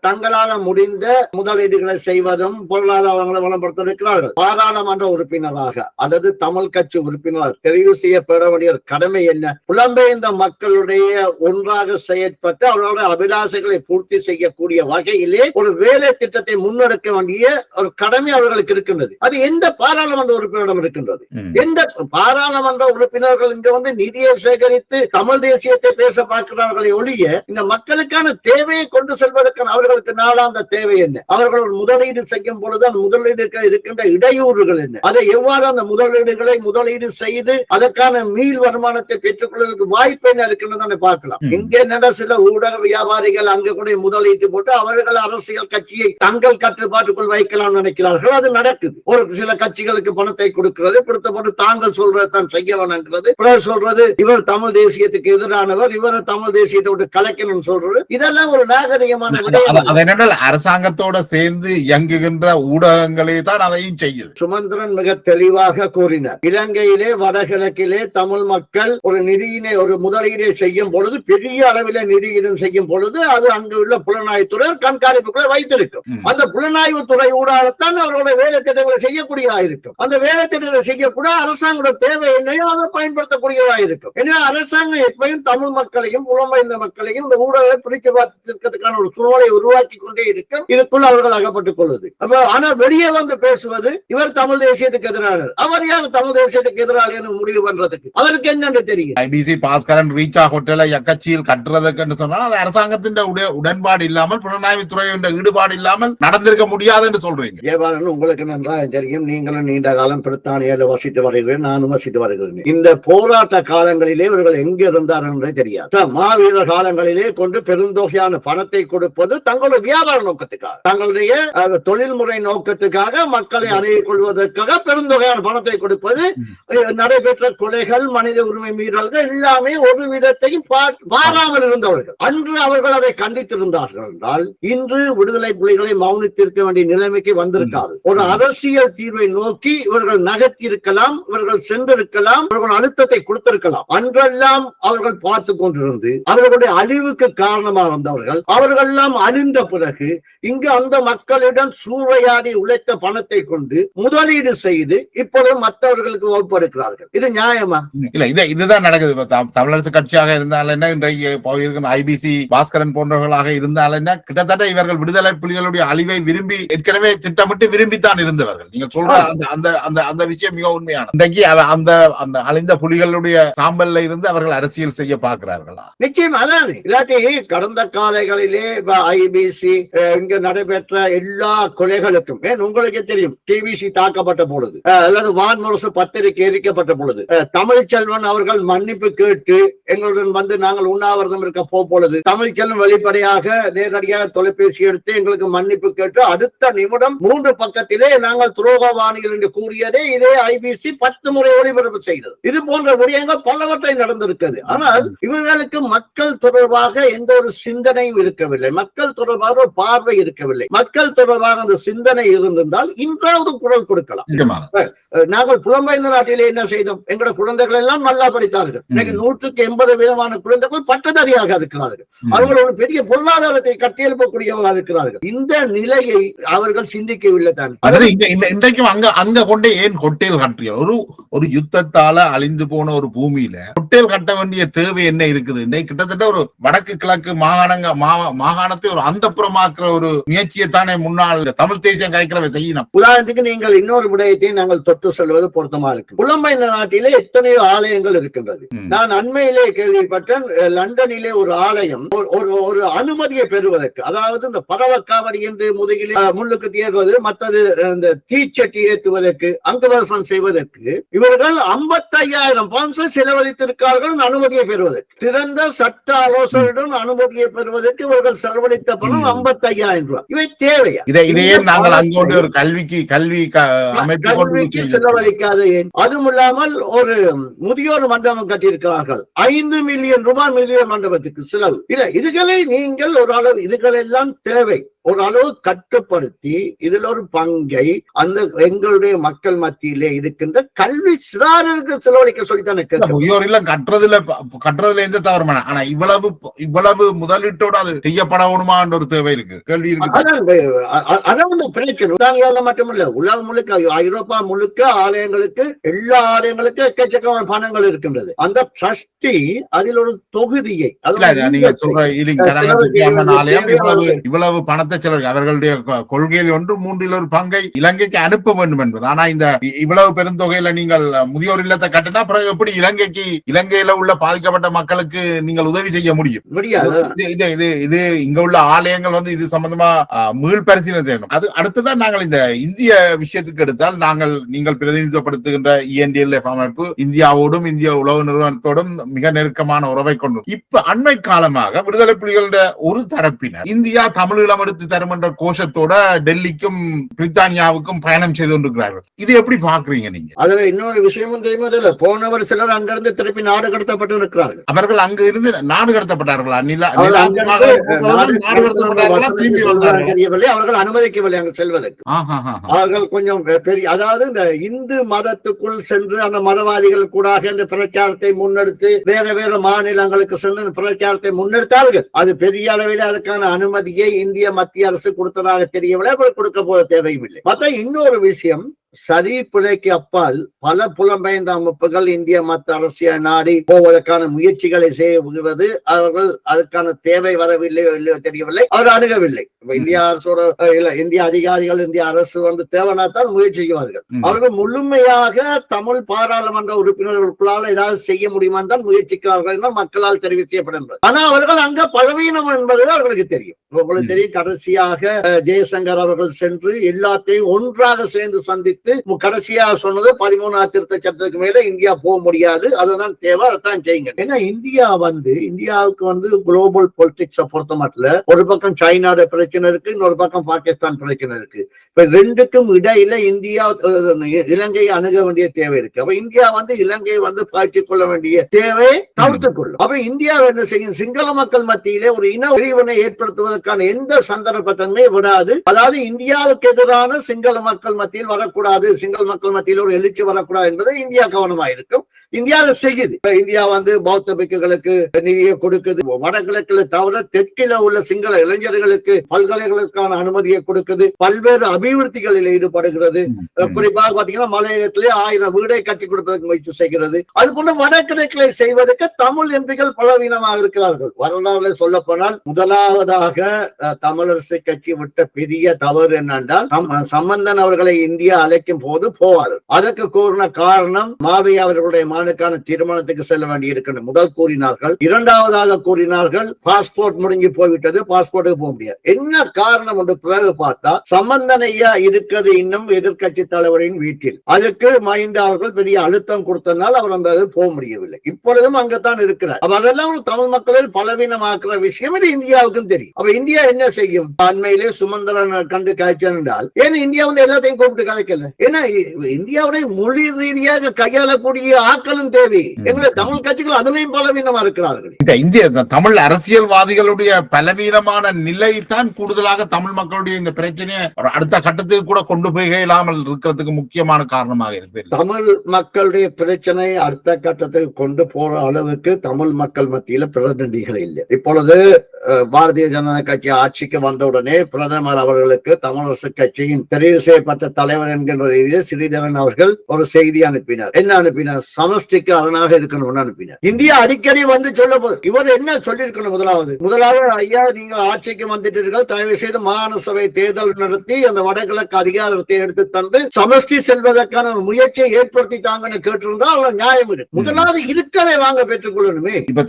தங்களால முடிந்த முதலீடுகளை செய்வதும் பொருளாதாரங்களை வளப்படுத்த இருக்கிறார்கள். பாராளுமன்ற உறுப்பினராக அல்லது தமிழ் கட்சி உறுப்பினராக தெரிவு செய்யப்பட வேண்டிய கடமை என்ன? புலம்பெயர்ந்த மக்களுடைய ஒன்றாக செயற்பட்டு அவர்களுடைய அபிலாசைகளை பூர்த்தி செய்யக்கூடிய வகையிலே ஒரு வேலை திட்டத்தை முன்னெடுக்க வேண்டிய ஒரு கடமை அவர்களுக்கு இருக்கின்றது. அது எந்த பாராளுமன்ற உறுப்பினரிடம் இருக்கின்றது? எந்த பாராளுமன்ற உறுப்பினர்கள் இங்க நிதியை சேகரித்து தமிழ் தேசியத்தை பேச பார்க்கிறார்களை ஒழிய இந்த மக்களுக்கான தேவையை கொண்டு செல்வதற்கான அவர்களுக்கு நாளாந்த தேவை என்ன? அவர்கள் ஒரு முதலீடு செய்யும் பொழுது அந்த முதலீடுகள் இருக்கின்ற இடையூறுகள் என்ன? அதை எவ்வாறு அந்த முதலீடுகளை முதலீடு செய்து அதற்கான மீள் வருமானத்தை பெற்றுக் கொள்வதற்கு வாய்ப்பு என்ன இருக்கின்றதை பார்க்கலாம். இங்கே நட சில ஊடக வியாபாரிகள் அங்கு கூட முதலீட்டு போட்டு அவர்கள் அரசியல் கட்சியை தங்கள் கட்டுப்பாட்டுக்குள் வைக்கலாம் நினைக்கிறார்கள். அது நடக்குது. ஒரு சில கட்சிகளுக்கு பணத்தை கொடுக்கிறது, கொடுத்த போது தாங்கள் சொல்றதான் செய்ய வேணுங்கிறது, சொல்றது இவர் தமிழ் தேசியத்துக்கு எதிரானவர், இவர் தமிழ் தேசியத்தை விட்டு கலைக்கணும்னு சொல்றது. இதெல்லாம் ஒரு நாகரிகமான விடயம். அரசாங்கத்தோட சேர்ந்து இயங்குகின்ற ஊடகங்களே தான் அதையும் செய்யுது. சுமந்திரன் மிக தெளிவாக கூறினார். இலங்கையிலே வடகிழக்கிலே தமிழ் மக்கள் ஒரு நிதியினை ஒரு முதலீடை செய்யும் பொழுது, பெரிய அளவில் நிதியிடம் செய்யும் பொழுது அது அங்கு உள்ள புலனாய்வுத்துறை கண்காணிப்புகளை வைத்திருக்கும். அந்த புலனாய்வு துறை ஊடாகத்தான் அவர்களுடைய வேலை திட்டங்களை செய்யக்கூடியதா இருக்கும். அந்த வேலை திட்டத்தை செய்யக்கூட அரசாங்கோட தேவை என்னையோ அதை பயன்படுத்தக்கூடியதா இருக்கும். எனவே அரசாங்கம் எப்பயும் தமிழ் மக்களையும் புலம்பெயர்ந்த மக்களையும் இந்த ஊடகத்தை பிடிக்க பார்த்துக்கான ஒரு சூழலை உருவாக்கி கொண்டே இருக்கும். இதுக்குள் அவர்கள் அகப்பட்டுக் கொள்வது. ஆனா வெளியே பேசுவது இவர் தமிழ் தேசியத்துக்கு எதிரானவர், அவர் யார் தமிழ் தேசியத்துக்கு எதிராளி முடிவு பண்றதுக்கு அவருக்கு என்னன்னு தெரியும். ஐபிசி பாஸ்கரன் ரீச்சா ஹோட்டலை எக்கட்சியில் கட்டுறதுக்கு சொன்னால் அது அரசாங்கத்தின் உடன்பாடு இல்லாமல் புலனாய்வு துறையின் ஈடுபாடு இல்லாமல் நடந்திருக்க முடியாது என்று சொல்றீங்க. ஜெயபாலன், உங்களுக்கு நன்றாக தெரியும், நீங்களும் நீண்ட காலம் பிரித்தானியாவில் வசித்து வருகிறேன், நானும் வசித்து வருகிறேன். இந்த போராட்ட காலங்களிலே இவர்கள் எங்க இருந்தார் என்றே தெரியாது. மாவீர காலங்களிலே கொண்டு பெருந்தொகையான பணத்தை கொடுப்பது தங்களுடைய வியாபார நோக்கத்துக்காக, தங்களுடைய தொழில்முறை நோக்கத்துக்காக, மக்களை அணுகிக் கொள்வதற்காக பெருந்தொகையான பணத்தை கொடுப்பது. நடைபெற்ற கொலைகள், மனித உரிமை மீறல்கள் எல்லாமே ஒரு விதத்தையும் பாராமல் இருந்தவர்கள். அன்று அவர்கள் அதை கண்டித்திருந்தார்கள் என்றால் இன்று விடுதலை புலிகளை மௌனித்திருக்க வேண்டிய நிலைமைக்கு வந்திருக்காது. ஒரு அரசியல் தீர்வை நோக்கி இவர்கள் நகர்த்தி இருக்கலாம், இவர்கள் சென்றிருக்கலாம், இவர்கள் அழுத்தத்தை கொடுத்திருக்கலாம். அன்றெல்லாம் அவர்கள் பார்த்து கொண்டிருந்து அவர்களுடைய அழிவுக்கு காரணமாக வந்தவர்கள் அவர்கள் எல்லாம் அழிந்த பிறகு இங்கு அந்த மக்களிடம் சூறையாடி உழைத்த பணத்தை கொண்டு முதலீடு செய்து இப்பொழுது மற்றவர்களுக்கு ஒப்படைக்கிறார்கள். இது நியாயமா? இல்ல, இதுதான் நடக்குது. தமிழரசு கட்சியாக இருந்தால் என்ன, இன்றைக்கு ஐபிசி பாஸ்கரன் போன்றவர்களாக இருந்தால் என்ன, கிட்டத்தட்ட இவர்கள் விடுதலை புலிகளுடைய அழிவை விரும்பி ஏற்கனவே திட்டமிட்டு விரும்பித்தான் இருந்தவர்கள். நீங்க சொல்ற அந்த விஷயம் மிக உண்மையான. இன்றைக்கு அந்த அழிந்த புலிகளுடைய சாம்பல்ல இருந்து அவர்கள் அரசியல் செய்ய பார்க்கிறார்களா? நிச்சயம் அதான். இல்லாட்டி கடந்த காலங்களிலே ஐபிசி இங்க நடைபெற்ற எல்லா கொலைகளுக்கும் உங்களுக்கு தெரியும், டிவிசி தாக்கப்பட்ட பொழுது அல்லது வான்முரசு பத்திரிகை எரிக்கப்பட்ட பொழுது தமிழ்ச்செல்வன் அவர்கள் மன்னிப்பு கேட்டு எங்களுடன் நாங்கள் உண்ணாவிரதம் இருக்க பொழுது தமிழ்ச்செல்வன் வெளிப்படையாக நேரடியாக தொலைபேசி எடுத்து அவர்களுக்கு மன்னிப்பு கேட்டு அடுத்த நிமிடம் 3 பக்கத்திலே நாங்கள் துரோகவாணிகள் என்று கூறியதே இதே ஐபிசி 10 முறை ஒளிபரப்பு செய்தது. இது போன்ற விடயங்கள் பலவற்றை நடந்திருக்கிறது. ஆனால் இவர்களுக்கு மக்கள் தொடர்பாக எந்த ஒரு சிந்தனையும் இருக்கவில்லை, மக்கள் தொடர்பாக ஒரு பார்வை இருக்கவில்லை. மக்கள் தொடர்பாக அந்த சிந்தனை இருந்திருந்தால் இன்றாவது குரல் கொடுக்கலாம். நாங்கள் புலம்பெயர்ந்த நாட்டிலே என்ன செய்தோம்? எங்களோட குழந்தைகள் எல்லாம் நல்லா படித்தார்கள். இன்னைக்கு 180% குழந்தைகள் பட்டதாரியாக இருக்கிறார்கள். அவர்கள் ஒரு பெரிய பொருளாதாரத்தை கட்டியெழுப்பக்கூடியவர்களாக இருக்கிறார்கள். இந்த நிலையை அவர்கள் சிந்திக்கவில்லை தான். இன்றைக்கும் அங்க கொண்டே ஏன் ஹோட்டல் கட்டிய ஒரு யுத்தத்தால அழிந்து போன ஒரு பூமியில ஹோட்டல் கட்ட வேண்டிய தேவை என்ன இருக்குது? இன்னைக்கு கிட்டத்தட்ட ஒரு வடக்கு கிழக்கு மாகாணத்தை ஒரு அந்தப்புறமாக்குற ஒரு முயற்சியை தானே முன்னாள் தமிழ் தேசியம் கைக்கிறவை செய்யணும். உதாரணத்துக்கு நீங்கள் இன்னொரு விடயத்தை நாங்கள் தொட்டு சொல்வது பொருத்தமா இருக்கு. புலம்பெயர்ந்த நாட்டிலே எத்தனையோ ஆலயங்கள் இருக்கின்றது. நான் அண்மையிலே கேள்விப்பட்டேன், லண்டனிலே ஒரு ஆலயம் ஒரு அனுமதியை பெறுவதற்கு, அதாவது இந்த பரவக்காவடி என்று முதுகிலே முள்ளுக்கு தேர்வது, மற்றது இந்த தீச்சட்டி ஏற்றுவதற்கு, அங்கவசம் செய்வதற்கு இவர்கள் 55,000 பவுண்ட்ஸ் செலவழித்திருக்கிறார்கள் அனுமதியை பெறுவதற்கு. சிறந்த சட்ட ஆலோசகருடன் அனுமதியை பெறுவதற்கு இவர்கள் செலவழித்த பணம் 55,000 ரூபாய். இவை தேவையா? இதையே நாங்கள் அங்கோண்டு ஒரு கல்வி அமைப்பு செலவழிக்காத. அதுவும் இல்லாமல் ஒரு முதியோர் மண்டபம் கட்டியிருக்கிறார்கள். 5 மில்லியன் ரூபாய் முதியோர் மண்டபத்துக்கு செலவு. இல்ல, இதுகளை நீங்கள் ஒரு அளவு இதுகளெல்லாம் தேவை. ஒரு அளவு கட்டுப்படுத்தி இதில் ஒரு பங்கை அந்த எங்களுடைய மக்கள் மத்தியிலே இருக்கின்ற கல்வி சிறாருக்கு செலவழிக்க சொல்லித்தானே கட்டுறதுல எந்த தவறுமான. ஆனா இவ்வளவு முதலீட்டோட அது செய்யப்படணுமா என்ற ஒரு தேவை இருக்கு, கேள்வி இருக்கு. அதான் பிரச்சனை. மட்டுமில்ல, உலகம் முழுக்க, ஐரோப்பா முழுக்க ஆலயங்களுக்கு, எல்லா ஆலயங்களுக்கும் எக்கச்சக்கமான பணங்கள் இருக்கின்றது. அந்த ட்ரஸ்டி அதில் ஒரு தொகுதியை நீங்க சொல்ற இவ்வளவு பணத்தை அவர்களுடைய கொள்கையில் 1/3 பங்கை இலங்கைக்கு அனுப்ப வேண்டும் என்பது. ஆனா இந்த இவ்வளவு பெருந்தொகையில நீங்கள் முதியோர் இல்லத்தை கட்டினா பிறகு எப்படி இலங்கையில உள்ள பாதிக்கப்பட்ட மக்களுக்கு நீங்கள் உதவி செய்ய முடியும்? இது இங்க உள்ள ஆலயங்கள் இது சம்பந்தமா மீள் பரிசீலனை செய்யணும். அது அடுத்துதான் நாங்கள் இந்த இந்திய விஷயத்துக்கு எடுத்தால் நீங்கள் பிரதிநிதித்துவப்படுத்துகின்ற ENDLF அமைப்பு இந்தியாவோடும் இந்திய உளவு நிறுவனத்தோடும் மிக நெருக்கமான உறவை கொண்டு இப்ப அண்மை காலமாக விடுதலை புலிகளுடைய ஒரு தரப்பினர் இந்தியா தமிழீழம் எடுத்து தரும் என்ற கோஷத்தோட டெல்லிக்கும் பிரித்தானியாவுக்கும் பயணம் செய்து கொண்டிருக்கிறார்கள். இது எப்படி பாக்குறீங்க நீங்க? அதுல இன்னொரு விஷயமும் தெரியுமா? போனவர் சிலர் அங்கிருந்து திருப்பி நாடு கடத்தப்பட்டு இருக்கிறார்கள். அவர்கள் அங்கு இருந்து நாடு கடத்தப்பட்டார்களா? அவர்கள் அனுமதிக்கவில்லை அங்கு செல்வதற்கு. அவர்கள் கொஞ்சம் பெரிய, அதாவது இந்த இந்து மதத்துக்குள் சென்று அந்த மதவாதிகள் கூட இந்த பிரச்சாரத்தை முன்னெடுத்து வேற மாநிலங்களுக்கு சென்று பிரச்சாரத்தை முன்னெடுத்தார்கள். அது பெரிய அளவில் அதற்கான அனுமதியை இந்திய மத்திய அரசு கொடுத்ததாக தெரியவில்லை, கொடுக்க போல தேவையும் இல்லை. மற்ற இன்னொரு விஷயம், சரி பிழைக்கு அப்பால் பல புலம்பெயர்ந்த அமைப்புகள் இந்திய மத்திய அரசியல் நாடி போவதற்கான முயற்சிகளை செய்கிறது. அவர்கள் அதுக்கான தேவை வரவில்லையோ இல்லையோ தெரியவில்லை, அவர் அணுகவில்லை. இந்திய அரசோட இந்திய அதிகாரிகள், இந்திய அரசு தேவனாத்தான் முயற்சி செய்வார்கள். அவர்கள் முழுமையாக தமிழ் பாராளுமன்ற உறுப்பினர்களுக்குள்ளால் ஏதாவது செய்ய முடியுமா தான் முயற்சிக்கிறார்கள் என மக்களால் தெரிவு செய்யப்படுகின்றது. ஆனா அவர்கள் அங்க பலவீனம் என்பது அவர்களுக்கு தெரியும். உங்களுக்கு தெரியும், கடைசியாக ஜெயசங்கர் அவர்கள் சென்று எல்லாத்தையும் ஒன்றாக சேர்ந்து சந்தித்து கடைசியா சொன்னது 13ஆம் திருத்த சட்டத்துக்கு மேல இந்தியா போக முடியாது, அதுதான் தேவை, அதான் செய்யுங்க. ஏன்னா இந்தியாவுக்கு குளோபல் பொலிட்டிக்ஸை பொறுத்த மட்டும் ஒரு பக்கம் சைனாவோட பிரச்சனை இருக்கு, இன்னொரு பக்கம் பாகிஸ்தான் பிரச்சனை இருக்கு. இப்ப ரெண்டுக்கும் இடையில இந்தியா இலங்கையை அணுக வேண்டிய தேவை இருக்கு. அப்ப இந்தியா இலங்கையை பாய்ச்சிக் கொள்ள வேண்டிய தேவையை தவிர்த்துக் கொள்ளும். அப்ப இந்தியா என்ன செய்யும்? சிங்கள மக்கள் மத்தியிலே ஒரு இன பிரிவினை ஏற்படுத்துவதற்கான எந்த சந்தர்ப்பத்தன்மை விடாது. அதாவது இந்தியாவுக்கு எதிரான சிங்கள மக்கள் மத்தியில் வரக்கூடாது, சிங்கள மக்கள் மத்தியில் ஒரு எழுச்சி வரக்கூடாது என்பதை இந்தியா கவனமாயிருக்கும். இந்தியா அதை செய்யுது. இந்தியா பௌத்த பிக்குகளுக்கு நிதியை கொடுக்குது. வடகிழக்குல தவிர தெற்கில உள்ள சிங்கள இளைஞர்களுக்கு பல்கலைகளுக்கான அனுமதியை கொடுக்குது. பல்வேறு அபிவிருத்திகளில் ஈடுபடுகிறது. குறிப்பாக பாத்தீங்கன்னா மலையகத்திலே 1000 வீடை கட்டி கொடுப்பதற்கு முயற்சி செய்கிறது. அது போன்ற வடகிழக்கிலே செய்வதற்கு தமிழ் எம்பிகள் பலவீனமாக இருக்கிறார்கள். வரலாறு சொல்ல போனால் முதலாவதாக தமிழரசு கட்சி விட்ட பெரிய தவறு என்னென்றால், சம்பந்தன் அவர்களை இந்தியா அழைக்கும் போது போவார்கள். அதற்கு கூறின காரணம் மாவி அவர்களுடைய மகனுக்கான திருமணத்துக்கு செல்ல வேண்டி இருக்கின்ற முதல் கூறினார்கள். இரண்டாவதாக கூறினார்கள் பாஸ்போர்ட் முடிஞ்சு போய்விட்டது, பாஸ்போர்ட்டுக்கு போக முடியாது. என்ன காரணம் என்று பிறகு பார்த்தா சம்பந்தனையா இருக்கிறது இன்னும் எதிர்கட்சி தலைவரின் வீட்டில். அதுக்கு மஹிந்த அவர்கள் பெரிய அழுத்தம் கொடுத்தனால் அவர் அந்த போக முடியவில்லை. இப்பொழுதும் அங்கத்தான் இருக்கிறார். அப்ப அதெல்லாம் ஒரு தமிழ் மக்களில் பலவீனமாக்குற விஷயம். இது இந்தியாவுக்கும் தெரியும். அப்ப இந்தியா என்ன செய்யும்? அண்மையிலே சுமந்திரன் கண்டு காய்ச்சல் என்றால் ஏன் இந்தியா வந்து எல்லாத்தையும் கூப்பிட்டு கலைக்கல? ஏன்னா இந்தியாவுடைய மொழி ரீதியாக கையாளக்கூடிய ஆட்களும் தேவை. எங்களுடைய தமிழ் கட்சிகள் அதுலையும் பலவீனமா இருக்கிறார்கள். இந்திய தமிழ் அரசியல்வாதிகளுடைய பலவீனமான நிலை தான் கூடுதலாக தமிழ் மக்களுடைய இந்த பிரச்சனையை அடுத்த கட்டத்துக்கு கூட கொண்டு போய் இல்லாமல் இருக்கிறதுக்கு முக்கியமான காரணமாக இருக்கு. தமிழ் மக்களுடைய பிரச்சனை அடுத்த கட்டத்துக்கு கொண்டு போற அளவுக்கு தமிழ் மக்கள் மத்தியில பிரதிநிதிகள் இல்லை. இப்பொழுது பாரதிய ஜனதா கட்சி ஆட்சிக்கு வந்தவுடனே பிரதமர் அவர்களுக்கு தமிழரசு கட்சியின் தெரிவு செய்யப்பட்ட தலைவர் என்கின்ற ரீதியில் ஸ்ரீதரன் அவர்கள் ஒரு செய்தி அனுப்பினார். என்ன அனுப்பினார்? சமஷ்டிக்கு அரணாக இருக்கணும்னு அனுப்பினார். இந்தியா அடிக்கடி வந்து சொல்ல போது இவர் என்ன சொல்லியிருக்கணும்? முதலாவது ஐயா, நீங்கள் ஆட்சிக்கு வந்துட்டீர்கள், தயவு செய்து மாகாண சபை தேர்தல் நடத்தி அந்த வடகிழக்கு அதிகாரத்தை எடுத்து தந்து சமஷ்டி செல்வதற்கான ஒரு முயற்சியை ஏற்படுத்தி தாங்கன்னு கேட்டிருந்தால் நியாயம் இருக்கு. முதலாவது இருக்கவே வாங்க பெற்றுக் கொள்ளணுமே. இப்ப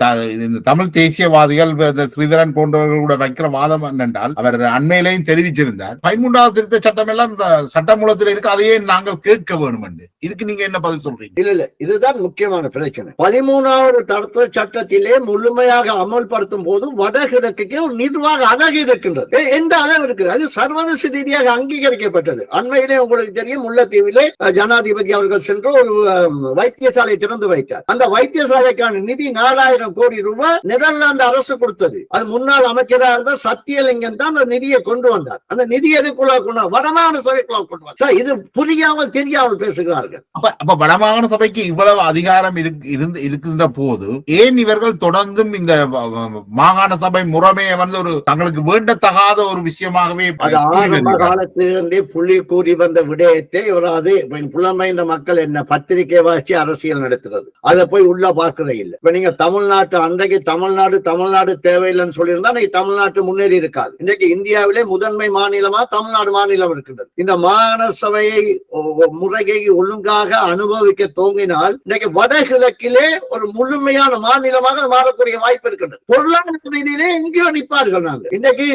தமிழ் தேசியவாதிகள் ஸ்ரீதரன் போன்றவர்கள் கூட வைக்கிற வாதம் என்னென்றால், அவர் அண்மையிலையும் தெரிவிச்சிருந்தார் 13வது திருத்த சட்டம் எல்லாம் இந்த சட்டமூலத்தில் இருக்கு, அதையே நாங்கள் கேட்க வேணும் என்று. இதுக்கு நீங்க என்ன பதில் சொல்றீங்க? இல்ல, இதுதான் முக்கியமான பிரச்சனை. 13வது திருத்த சட்டத்திலே முழுமையாக அமல்படுத்தும் போது வடகிழக்கு ஒரு நிர்வாக அழகு இருக்கின்றது. எந்த அளவு இருக்குது? அது சர்வதேச ரீதியாக அங்கீகரிக்கப்பட்டது. அண்மையிலே உங்களுக்கு தெரியும், முல்லைத்தீவிலே ஜனாதிபதி அவர்கள் சென்று ஒரு வைத்தியசாலை திறந்து வைத்தார். அந்த வைத்தியசாலைக்கான நிதி 4000 கோடி ரூபாய் நெதர்லாந்து அரசு கொடுத்தது. அது முன்னாள் அமைச்சராக இருந்த சத்தியலிங்கம் தான் அந்த நிதியை கொண்டு வந்தார். அந்த நிதி எதுக்குள்ள கொண்டு வடமாகாண சபைக்குள்ள கொண்டு வந்தார். இது புரியாமல் தெரியாமல் பேசுகிறார்கள். அப்ப வடமாகாண சபைக்கு இவ்வளவு அதிகாரம் இருக்கின்ற போது ஏன் இவர்கள் தொடர்ந்தும் இந்த மாகாண சபை முறைமையை வந்து ஒரு தங்களுக்கு வேண்டத்தகாத ஒரு விஷயமாகவே ஆரம்ப காலத்திலிருந்தே புள்ளி கூறி வந்த விடயத்தை இவராது புலமைந்த மக்கள் என்ன பத்திரிகை வாசி அரசியல் நடத்துறது, அதை போய் உள்ள பார்க்கறே இல்லை. இப்ப நீங்க தமிழ்நாட்டு அன்றைக்கு தமிழ்நாடு தேவையில்லைன்னு சொல்லியிருந்தா தமிழ்நாட்டு முன்னேறி இருக்காது. இன்றைக்கு இந்தியாவிலே முதன்மை மாநிலமா தமிழ்நாடு மாநிலம் இருக்கின்றது. இந்த மாகாண சபையை முறையை ஒழுங்காக அனுபவிக்க தோங்கினால் இன்றைக்கு வடகிழக்கிலே ஒரு முழுமையான மாநிலமாக மாறக்கூடிய வாய்ப்பு இருக்கின்றது. பொருளாதார ரீதியிலே எங்கேயோ நிற்பார்கள். நாங்கள் இன்றைக்கு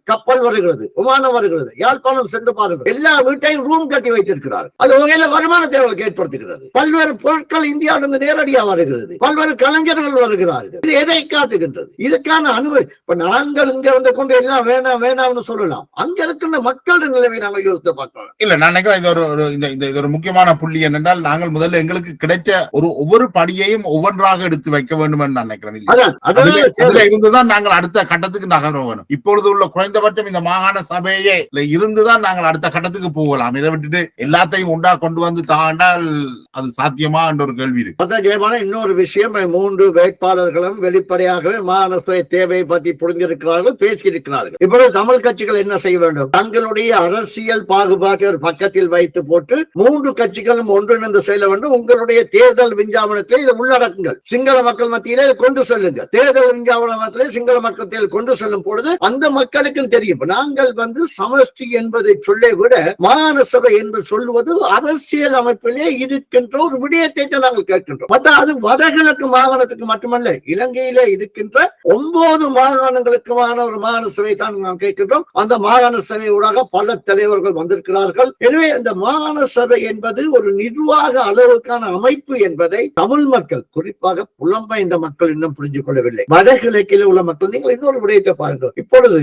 கப்பல் வருகிறது, விமானம் வருகிறது, யாழ்ப்பாணம் சென்று பாருங்கள், எல்லா வீட்டையும் ரூம் கட்டி வைத்திருக்கிறார்கள். அது வகையில வருமான தேவைகளுக்கு ஏற்படுத்துகிறது. பல்வேறு பொருட்கள் இந்தியாவிலிருந்து நேரடியாக வருகிறது, பல்வேறு கலைஞர்கள் வருகிறார்கள். இது எதை காட்டுகின்றது? இதுக்கான அனுமதி. இப்ப நாங்கள் இங்க வந்து கொண்டு எல்லாம் வேணாம்னு சொல்லலாம். அங்க இருக்கின்ற மக்கள் நிலைமை நாங்கள் யோசித்து பார்க்கலாம். இல்ல, நான் நினைக்கிறேன் இது ஒரு முக்கியமான புள்ளி என்னென்றால், நாங்கள் முதல்ல எங்களுக்கு கிடைச்ச ஒவ்வொரு படியையும் ஒவ்வொன்றாக எடுத்து வைக்க வேண்டும் என்று நினைக்கிறேன். அதுல இருந்துதான் நாங்கள் அடுத்த கட்டத்துக்கு நகர வேணும். இப்பொழுது உள்ள குறைந்தபட்சம் இந்த மாகாண சபையே இருந்துதான் நாங்கள் அடுத்த கட்டத்துக்கு போகலாம். இதை விட்டுட்டு எல்லாத்தையும் உண்டா கொண்டு வந்து தாண்டால் அது சாத்தியமா என்ற ஒரு கேள்வி இருக்கு. ஜெயமான இன்னொரு விஷயம், 3 வேட்பாளர்களும் வெளிப்படையாகவே மாகாண சபை தேவையை பற்றி புரிந்திருக்கிறார்கள், பேசியிருக்கிறார்கள். இப்பொழுது தமிழ் கட்சிகள் என்ன செய்ய வேண்டும்? தங்களுடைய அரசியல் பாகுபாட்டை ஒரு பக்கத்தில் வைத்து போட்டு 3 கட்சிகளும் ஒன்றிணைந்து செல்ல வேண்டும். உங்களுடைய தேர்தல் விஞ்ஞாபனத்தை இதை உள்ளடக்குங்கள், சிங்கள மக்கள் மத்தியிலே கொண்டு செல்லுங்கள். தேர்தல் விஞ்ஞாபனத்திலே சிங்கள மக்கள் கொண்டு செல்லும் பொழுது அந்த மக்களுக்கும் தெரியும். நாங்கள் வந்து சமஷ்டி என்பதை சொல்லை விட மாகாண சபை என்று சொல்லுவது அரசியல் அமைப்பிலே இருக்கின்ற ஒரு விடயத்தை தான் நாங்கள் கேட்கின்றோம். அது வடகிழக்கு மாகாணத்துக்கு மட்டுமல்ல, இலங்கையிலே இருக்கின்ற 9 மாகாணங்களுக்குமான ஒரு மாகாண சபை தான் நாம் கேட்கின்றோம். அந்த மாகாண சபையூடாக பல தலைவர்கள் வந்திருக்கிறார்கள். எனவே இந்த மாகாண சபை என்பது ஒரு நிர்வாக அளவுக்கான அமைப்பு என்பதை தமிழ் மக்கள், குறிப்பாக புலம்பெயர்ந்த மக்கள் இன்னும் புரிஞ்சு கொள்ளவில்லை. வடகிழக்கில் உள்ள மக்கள், நீங்கள் இன்னொரு விடயத்தை பாருங்கள். இப்பொழுது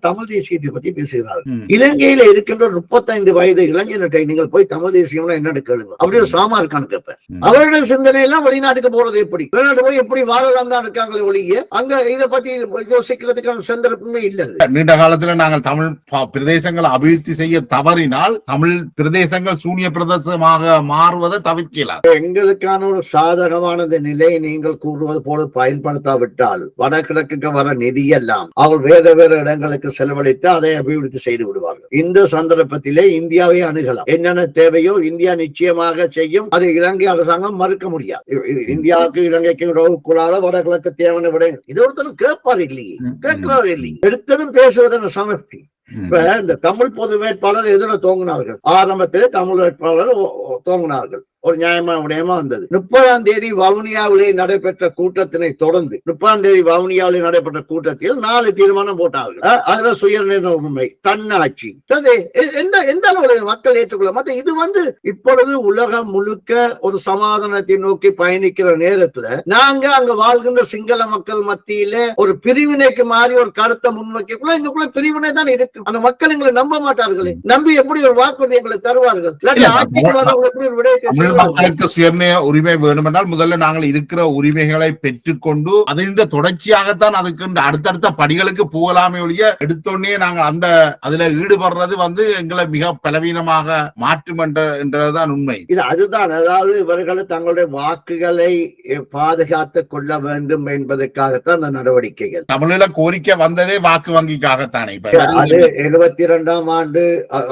தமிழ் தேசியத்தை பற்றி பேசுகிறார்கள். இலங்கையில இருக்கின்ற 35 வயது இளைஞர்கிட்ட நீங்கள் போய் தமிழ் தேசியம் என்னன்னு கேளுங்க, அப்படியே சாமா இருக்கான்னு கேட்பேன். அவர்கள் சிந்தனை எல்லாம் வெளிநாட்டுக்கு போறது எப்படி, வெளிநாட்டு போய் எப்படி வாழலாம் தான் இருக்காங்களே ஒழிய அங்க இதை பத்தி யோசிக்கிறதுக்கான சந்தர்ப்பமே இல்லை. நீண்ட காலத்துல நாங்கள் தமிழ் பிரதேசங்களை அபிவிருத்தி செய்ய தவறினால் தமிழ் பிரதேசங்கள் சூனிய பிரதேசமாக மாறுவதை தவிர்க்கலாம். எங்களுக்கான ஒரு சாதகமானது நிலை நீங்கள் கூறுவது போல பயன்படுத்தாவிட்டால் வடகிழக்கு வர நிதி எல்லாம் அவர்கள் வேறு இடங்களுக்கு செலவழித்து அதை அபிவிருத்தி செய்து விடுவார்கள். இந்த சந்தர்ப்பத்திலே இந்தியாவை அணுகலாம். என்னென்ன தேவையோ இந்தியா நிச்சயமாக செய்யும். அது இலங்கை அரசாங்கம் மறுக்க முடியாது. இந்தியாவுக்கு இலங்கைக்கு உறவுக்குள்ளால வடகிழக்கு தேவையான விட இது ஒருத்தரும் கேட்பார் இல்லையே, கேட்கிறார் இல்லையே. எடுத்ததும் பேசுவதன் சமஸ்தி இப்ப இந்த தமிழ் பொது வேட்பாளர் எதிர தோங்கினார்கள், ஆரம்பத்திலே தமிழ் வேட்பாளர் தோங்கினார்கள், ஒரு நியாயமான விடயமா வந்தது. 30ஆம் தேதி வவுனியாவிலே நடைபெற்ற கூட்டத்தினை தொடர்ந்து 30ஆம் தேதி வவுனியாவிலே நடைபெற்ற கூட்டத்தில் 4 தீர்மானம் போட்டார்கள். அதுல சுயநிர்ணய உரிமை, தன்னாட்சி, எந்த அளவுல மக்கள் ஏற்றுக்கொள்ள மத்த இது இப்பொழுது உலகம் முழுக்க ஒரு சமாதானத்தை நோக்கி பயணிக்கிற நேரத்துல நாங்க அங்க வாழ்கின்ற சிங்கள மக்கள் மத்தியில ஒரு பிரிவினைக்கு மாறி ஒரு கருத்தை முன்வைக்கக்குள்ள எங்களுக்குள்ள பிரிவினை தான் இருக்கு. அந்த மக்கள் எங்களை நம்ப மாட்டார்களே, நம்பி எப்படி ஒரு வாக்குறுதி எங்களை தருவார்கள்? எப்படி ஒரு விடயத்தை மக்களுக்கு சுயநிர்ணய உரிமை வேண்டுமென்றால் முதல்ல நாங்கள் இருக்கிற உரிமைகளை பெற்றுக்கொண்டு அதன் தொடர்ச்சியாகத்தான் அதுக்கு அடுத்தடுத்த படிகளுக்கு போகலாமே ஒழிய எடுத்தோடனே நாங்கள் அதுல ஈடுபடுறது எங்களை மிக பலவீனமாக மாற்றும் என்றதுதான் உண்மை. இது அதுதான், அதாவது இவர்கள் தங்களுடைய வாக்குகளை பாதுகாத்துக் கொள்ள வேண்டும் என்பதற்காகத்தான் அந்த நடவடிக்கைகள். தமிழில கோரிக்கை வந்ததே வாக்கு வங்கிக்காகத்தானே. அது 72ஆம் ஆண்டு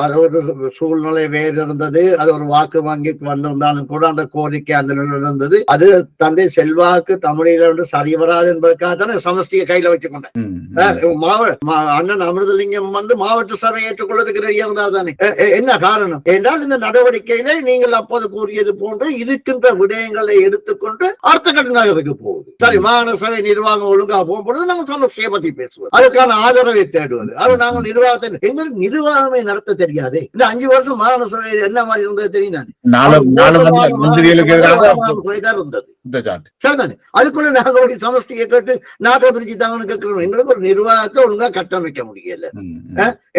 அது ஒரு சூழ்நிலை வேறு இருந்தது, அது ஒரு வாக்கு வங்கிக்கு வந்திருந்தாலும் கூட அந்த கோரிக்கை அந்த இருந்தது. அது தந்தை செல்வாக்கு தமிழில சரிவராது என்பதற்காக தானே சமஷ்டியை கையில வச்சுக்கொண்டேன். அண்ணன் அமிர்தலிங்கம் மாவட்ட சபை ஏற்றுக்கொள்வதற்கு இருந்தார் தானே. என்ன காரணம் என்றால் இந்த நடவடிக்கையில நீங்கள் அப்போது கூறியது போன்று இருக்கின்ற விடயங்களை எடுத்துக்கொண்டு அடுத்த கட்ட நகருக்கு போகுது. சரி, மாகாண சபை நிர்வாகம் ஒழுங்கா போகும்போது நாங்கள் சமஷ்டியை பத்தி பேசுவோம், அதுக்கான ஆதரவை தேடுவது. அது நாங்கள் நிர்வாகத்தை எங்களுக்கு நிர்வாகமே நடத்த தெரியாது. இந்த 5 வருஷம் மாகாண சபை என்ன மாதிரி இருந்தது தெரியும். அதுக்குள்ள நாங்க சமஷ்டியை கேட்டு நாட்டை பிரிச்சு தாங்கன்னு கேட்கிறோம். எங்களுக்கு ஒரு நிர்வாகத்தை ஒழுங்கா கட்டமைக்க முடியல.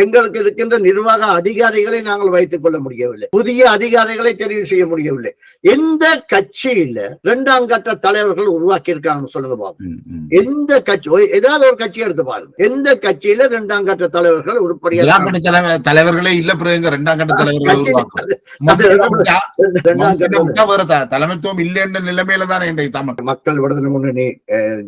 எங்களுக்கு இருக்கின்ற நிர்வாக அதிகாரிகளை நாங்கள் வைத்துக் கொள்ள முடியவில்லை, புதிய அதிகாரிகளை தெரிவு செய்ய முடியவில்லை. எந்த கட்சியில 2ஆம் கட்ட தலைவர்கள் உருவாக்கி இருக்காங்க சொல்லுங்க பாப்போம். எந்த கட்சி, ஏதாவது ஒரு கட்சி எடுத்து பாருங்க, எந்த கட்சியில 2ஆம் கட்ட தலைவர்கள் உருப்படியாக தலைவர்களே இல்ல. 2ஆம் கட்ட தலைவர்கள் தலைமைத்துவம் இல்லை என்ற நிலைமையில தானே மக்கள் விடுதலை முன்னணி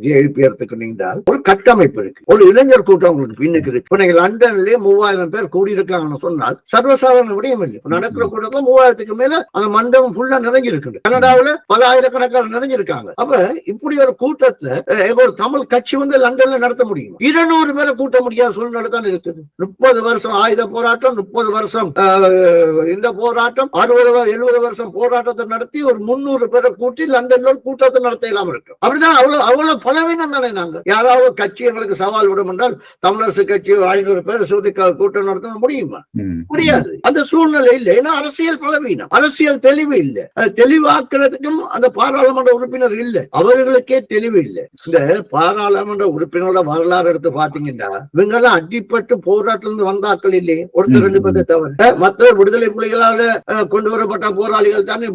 ஜேபி எடுத்துக்கிட்டீங்கன்னா ஒரு கட்டமைப்பு இருக்கு, ஒரு இளைஞர் கூட்டம் உங்களுக்கு பின்னுக்கு இருக்கு. இப்ப நீங்க லண்டன்லயே 3000 பேர் கூடி இருக்காங்கன்னு சொன்னால் சர்வசாதாரண விடயம் இல்லை. நடக்கிற கூட்டத்துல 3000க்கு மேல அந்த மண்டபம் ஃபுல்லா நிறைஞ்சிருக்கு. கனடாவில பல ஆயிரக்கணக்கான நிறைஞ்சிருக்காங்க. அப்ப இப்படி ஒரு கூட்டத்துல ஒரு தமிழ் கட்சி லண்டன்ல நடத்த முடியும்? 200 பேரை கூட்ட முடியாத சூழ்நிலை தான் இருக்குது. 30 வருஷம் ஆயுத போராட்டம், 30 வருஷம் இந்த போராட்டம், 60-70 வருஷம் போராட்டத்தை நடத்தி ஒரு 300 பேரை கூட்டி லண்டன்ல கூட்டத்தை நடத்த இல்லாம இருக்கு. அப்படிதான் அவ்வளவு பலவீனம் தானே. நாங்க யாராவது கட்சி எங்களுக்கு சவால் விடும் என்றால் தமிழரசு கட்சி 500 பேர் சூதி கூட்டம் நடத்த முடியுமா? முடியாது. அந்த சூழ்நிலை இல்லை. ஏன்னா அரசியல் பலவீனம், அரசியல் தெளிவு இல்லை. தெளிவாக்குறதுக்கும் அந்த பாராளுமன்ற உறுப்பினர் இல்லை, அவர்களுக்கே தெளிவு இல்லை. இந்த பாராளுமன்ற உறுப்பினரோட வரலாறு எடுத்து பாத்தீங்கன்னா இவங்க எல்லாம் அடிப்பட்டு போராட்டத்திலிருந்து வந்தாக்கள் இல்லையே, ஒருத்தர் 2 பேரை தவிர மற்ற விடுதலை புலிகளால கொண்டு வரப்பட்ட போராளிகள் தானே,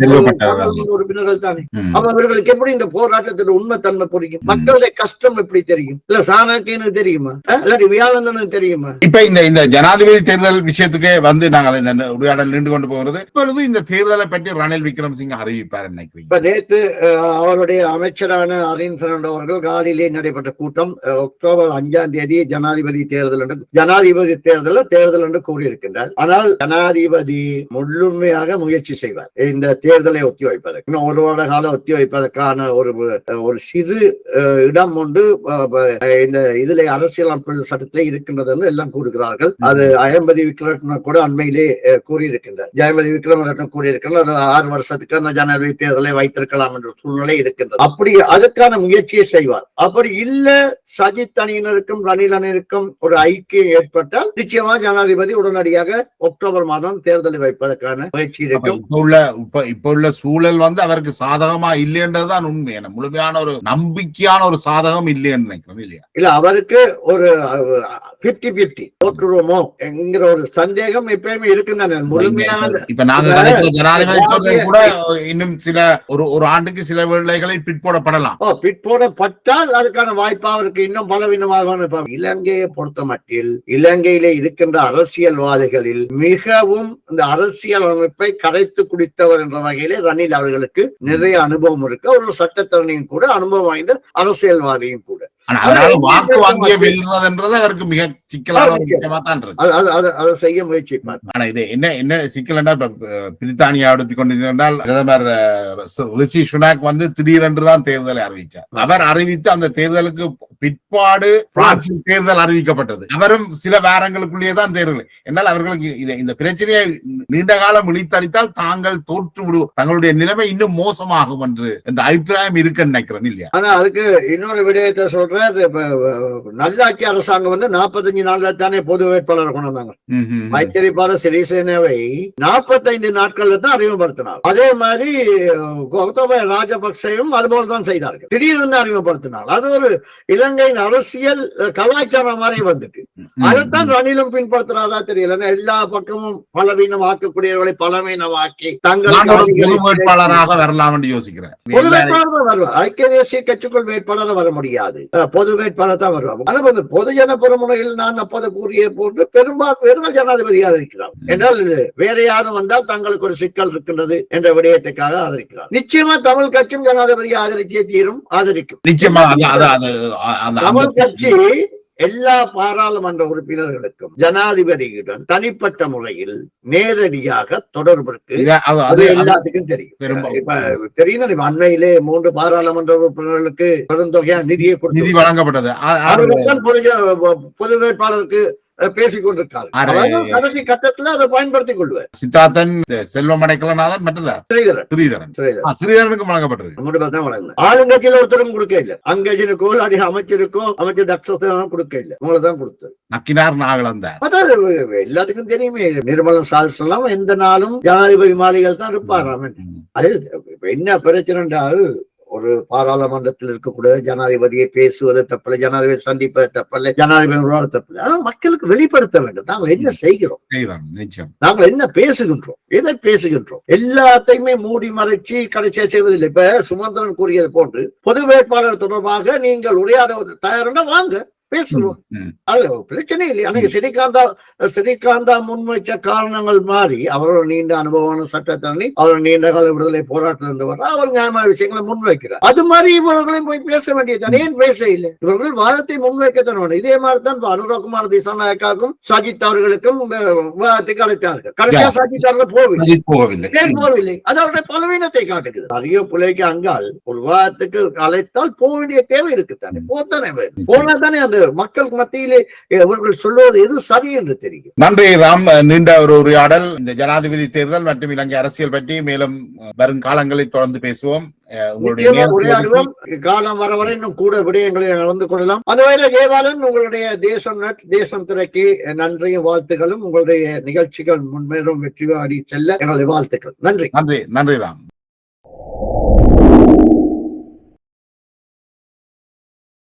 உறுப்பினர்கள் தானே. அவர்களுக்கு எப்படி இந்த போராட்டத்தில் உண்மை தன்மை புரியும்? மக்களுடைய கஷ்டம் எப்படி தெரியும்? இல்ல சாணக்கியனு தெரியுமா? இல்லாட்டி வியாழந்தனுக்கு தெரியுமா? இப்ப இந்த ஜனாதிபதி தேர்தல் விஷயத்துக்கே நாங்கள் இந்த உரையாடல் நின்று கொண்டு போகிறது. இப்பொழுது இந்த தேர்தலை பற்றி ரணில் விக்ரமசிங்க அறிவிப்பார் நினைக்கிறீங்க? இப்ப நேற்று அவருடைய அமைச்சரான அரின் பெர்னாண்டோ அவர்கள் காலிலே நடைபெற்ற கூட்டம் அக்டோபர் 5ஆம் தேதி ஜனாதிபதி தேர்தல் என்று கூறியிருக்கின்றார். ஆனால் ஜனாதிபதி முழுமையாக முயற்சி செய்வார் இந்த தேர்தலை ஒத்தி வைப்பதற்கு. இன்னும் 1 வருட காலம் ஒத்தி வைப்பதற்கான ஒரு சிறு இடம் ஒன்று இந்த இதுல அரசியலமைப்பு சட்டத்திலே இருக்கின்றது என்று எல்லாம் கூறுகிறார்கள். அது அயம்பதி விக்ரம கூட அண்மையிலே கூறியிருக்கின்றார். ஜெயமதி விக்ரமரட்னம் கூறியிருக்கின்றார் 6 வருஷத்துக்கு அந்த ஜனாதிபதி தேர்தலை வைத்திருக்கலாம் என்ற சூழ்நிலை இருக்கின்றது. அப்படி அதுக்கான முயற்சியை செய்வார். அப்படி இல்ல சஜித் அணியினருக்கும் ரணில் அணியினருக்கும் ஒரு ஐக்கியம் ஏற்பட்டால் நிச்சயமா ஜனாதிபதி உடனடியாக அக்டோபர் மாதம் தேர்தலை வைப்பதற்கான முயற்சி இருக்கும். இப்ப உள்ள சூழல் அவருக்கு சாதகமா இல்லைன்றதுதான் உண்மை. முழுமையான ஒரு நம்பிக்கையான ஒரு சாதகம் இல்லைன்னு நினைக்கிறேன் இல்லையா? இல்ல, அவருக்கு ஒரு 50-50 தோற்றுருவோமோ என்கிற ஒரு சந்தேகம் எப்பயுமே இருக்குன்னு முழுமையான. இப்ப நாங்க ஜனாதிபதி கூட இன்னும் ஒரு ஆண்டுக்கு சில வேளைகளை பிற்போடப்படலாம். பிற்போடப்பட்டால் அதுக்கான வாய்ப்பு அவருக்கு இன்னும் பலவீனமாக. இலங்கையை பொறுத்த மட்டில் இலங்கையிலே இருக்கின்ற அரசியல்வாதிகளில் மிகவும் இந்த அரசியல் அமைப்பை கரைத்து குடித்தவர் என்ற வகையிலே ரணில் அவர்களுக்கு நிறைய அனுபவம் இருக்கு. அவர்கள் சட்டத்தரணியும் கூட, அனுபவம் வாய்ந்த அரசியல்வாதியும் கூட. வாக்கு வாங்கிய வெல்றதுன்றது அவருக்கு மிக சிக்கலான விஷயமா தான் இருக்கு. அதை செய்ய முயற்சிப்பார். ஆனா இது என்ன சிக்கல் பிரித்தானியா எடுத்துக் கொண்டிருந்தால் பிரதமர் ரிஷி சுனாக் திடீரென்றுதான் தேர்தலை அறிவிச்சார். அவர் அறிவித்து அந்த தேர்தலுக்கு பிற்பாடு பிரான்சில் தேர்தல் அறிவிக்கப்பட்டது. அவரும் சில வாரங்களுக்குள்ளேயே தான் தேர்தல். என்னால் அவர்களுக்கு இந்த பிரச்சனையை நீண்ட காலம் இழுத்தடித்தால் தாங்கள் தோற்று விடுவோம், தங்களுடைய நிலைமை இன்னும் மோசமாகும் என்ற அபிப்பிராயம் இருக்குன்னு நினைக்கிறேன் இல்லையா? ஆனா அதுக்கு இன்னொரு விடயத்தை சொல்றேன். நல்லாட்சி அரசாங்கம் 45 நாள்ல தானே பொது வேட்பாளர் கொண்டு வந்தாங்க. மைத்திரிபால சிறிசேனாவை 45 நாட்கள்ல தான் அறிமுகப்படுத்தினார். அதே மாதிரி கோத்தபய ராஜபக்சேவும் அதுபோல்தான் செய்தார்கள். திடீர்னு அறிமுகப்படுத்தினார். அது ஒரு இலங்கையின் அரசியல் கலாச்சாரம் மாதிரி வந்துட்டு அதைத்தான் ரணிலும் பின்பற்றுறாரா தெரியல. எல்லா பக்கமும் பலவீனம் ஆக்கக்கூடியவர்களை பலவீனமாக்கி தங்கள் வேட்பாளராக வரலாம் என்று யோசிக்கிறேன். பொது வேட்பாளர் வருவார். ஐக்கிய தேசிய கட்சிக்குள் வேட்பாளர் வர முடியாது, பொது வேட்பாளர் தான் வருவார். ஆனால் பொதுஜன பெருமுனையில் நான் அப்போது கூறிய போன்று பெரும்பான்மையர்கள் ஜனாதிபதி ஆதரிக்கிறார் என்றால் வேற யாரும் வந்தால் தங்களுக்கு ஒரு சிக்கல் இருக்கின்றது என்ற விடயத்துக்காக ஆதரிக்கிறார். நிச்சயமா தமிழ் கட்சியும் ஜனாதிபதி ஆதரிச்சே தீரும், ஆதரிக்கும். நிச்சயமா தமிழ் கட்சி எல்லா பாராளுமன்ற உறுப்பினர்களுக்கும் ஜனாதிபதியுடன் தனிப்பட்ட முறையில் நேரடியாக தொடர்பு எல்லாத்துக்கும் தெரியும். தெரியும். அண்மையிலே 3 பாராளுமன்ற உறுப்பினர்களுக்கு பெருந்தொகையா நிதி வழங்கப்பட்டது. பொது வேட்பாளருக்கு பேசிக் கொண்டிருக்காரு. கடைசி கட்டத்துல அதை பயன்படுத்திக் கொள்வார். சித்தார்த்தன், செல்வம் அடைக்கலநாதன், மற்றதான் ஸ்ரீதரனுக்கு வழங்கப்பட்டது. ஆளுங்கட்சியில ஒருத்தரும் கொடுக்க இல்ல. அங்கஜனுக்கோ அமைச்சருக்கோ அமைச்சர் தக்ஷம் கொடுக்க இல்ல. உங்களதான் கொடுத்தது. நக்கினார் நாகலந்தார். எல்லாத்துக்கும் தெரியுமே. நிர்மலன் சால்ஸ் எல்லாம் எந்த நாளும் ஜனாதிபதி மாளிகையில் தான் இருப்பாராம். அது என்ன பிரச்சனை என்றால் ஒரு பாராளுமன்றத்தில் இருக்கக்கூடிய ஜனாதிபதியை பேசுவது தப்பில்லை, ஜனாதிபதி சந்திப்பது தப்பில்லை, ஜனாதிபதி தப்பில்லை. ஆனால் மக்களுக்கு வெளிப்படுத்த வேண்டும் நாங்கள் என்ன செய்கிறோம், நாங்கள் என்ன பேசுகின்றோம், எதை பேசுகின்றோம். எல்லாத்தையுமே மூடி மறைச்சி கடைசியா செய்வதில்லை. இப்ப சுமந்திரன் கூறியது போன்று பொது வேட்பாளர் தொடர்பாக நீங்கள் உரையாட தயாருன்னா வாங்க பேசுவோம். அது பிரச்சனை இல்லை. அன்னைக்கு ஸ்ரீகாந்தா முன்வைச்ச காரணங்கள் மாறி அவரோட நீண்ட அனுபவமான சட்டத்தரணி, அவர் நீண்ட கால விடுதலை போராட்டம் இருந்து வர அவர் நியாயமான விஷயங்களை முன்வைக்கிறார். அது மாதிரி இவர்களையும் போய் பேச வேண்டியது ஏன் பேச இல்லை? இவர்கள் வாதத்தை முன்வைக்கத்தான் வேண்டும். இதே மாதிரி தான் அனுராகுமார் திசாநாயக்காவுக்கும் சஜித் அவர்களுக்கும் விவாதத்துக்கு அழைத்தார்கள். கடைசியா சஜித் அவர்கள் போகவில்லை. அது அவருடைய பலவீனத்தை காட்டுகிறது. அரிய பிள்ளைக்கு அங்கால் ஒரு விவாதத்துக்கு அழைத்தால் போக வேண்டிய தேவை இருக்குத்தானே, போத்தானே வேண்டும். போனா தானே அந்த மக்களுக்கு மத்தியிலே அவர்கள் சொல்லுவது எது சரி என்று தெரியும். நன்றி ராம். நீண்ட ஒரு உரையாடல். இந்த ஜனாதிபதி தேர்தல் மற்றும் இலங்கை அரசியல் பற்றி மேலும் வரும் காலங்களில் தொடர்ந்து பேசுவோம். காலம் வர வரை இன்னும் கூட விடயங்களை நடந்து கொள்ளலாம். அந்த வகையில ஜெயபாலன், உங்களுடைய தேசம் திரைக்கு நன்றியும் வாழ்த்துக்களும். உங்களுடைய நிகழ்ச்சிகள் முன்னேறும் வெற்றி வாடி செல்ல எங்களுடைய வாழ்த்துக்கள். நன்றி. நன்றி ராம்.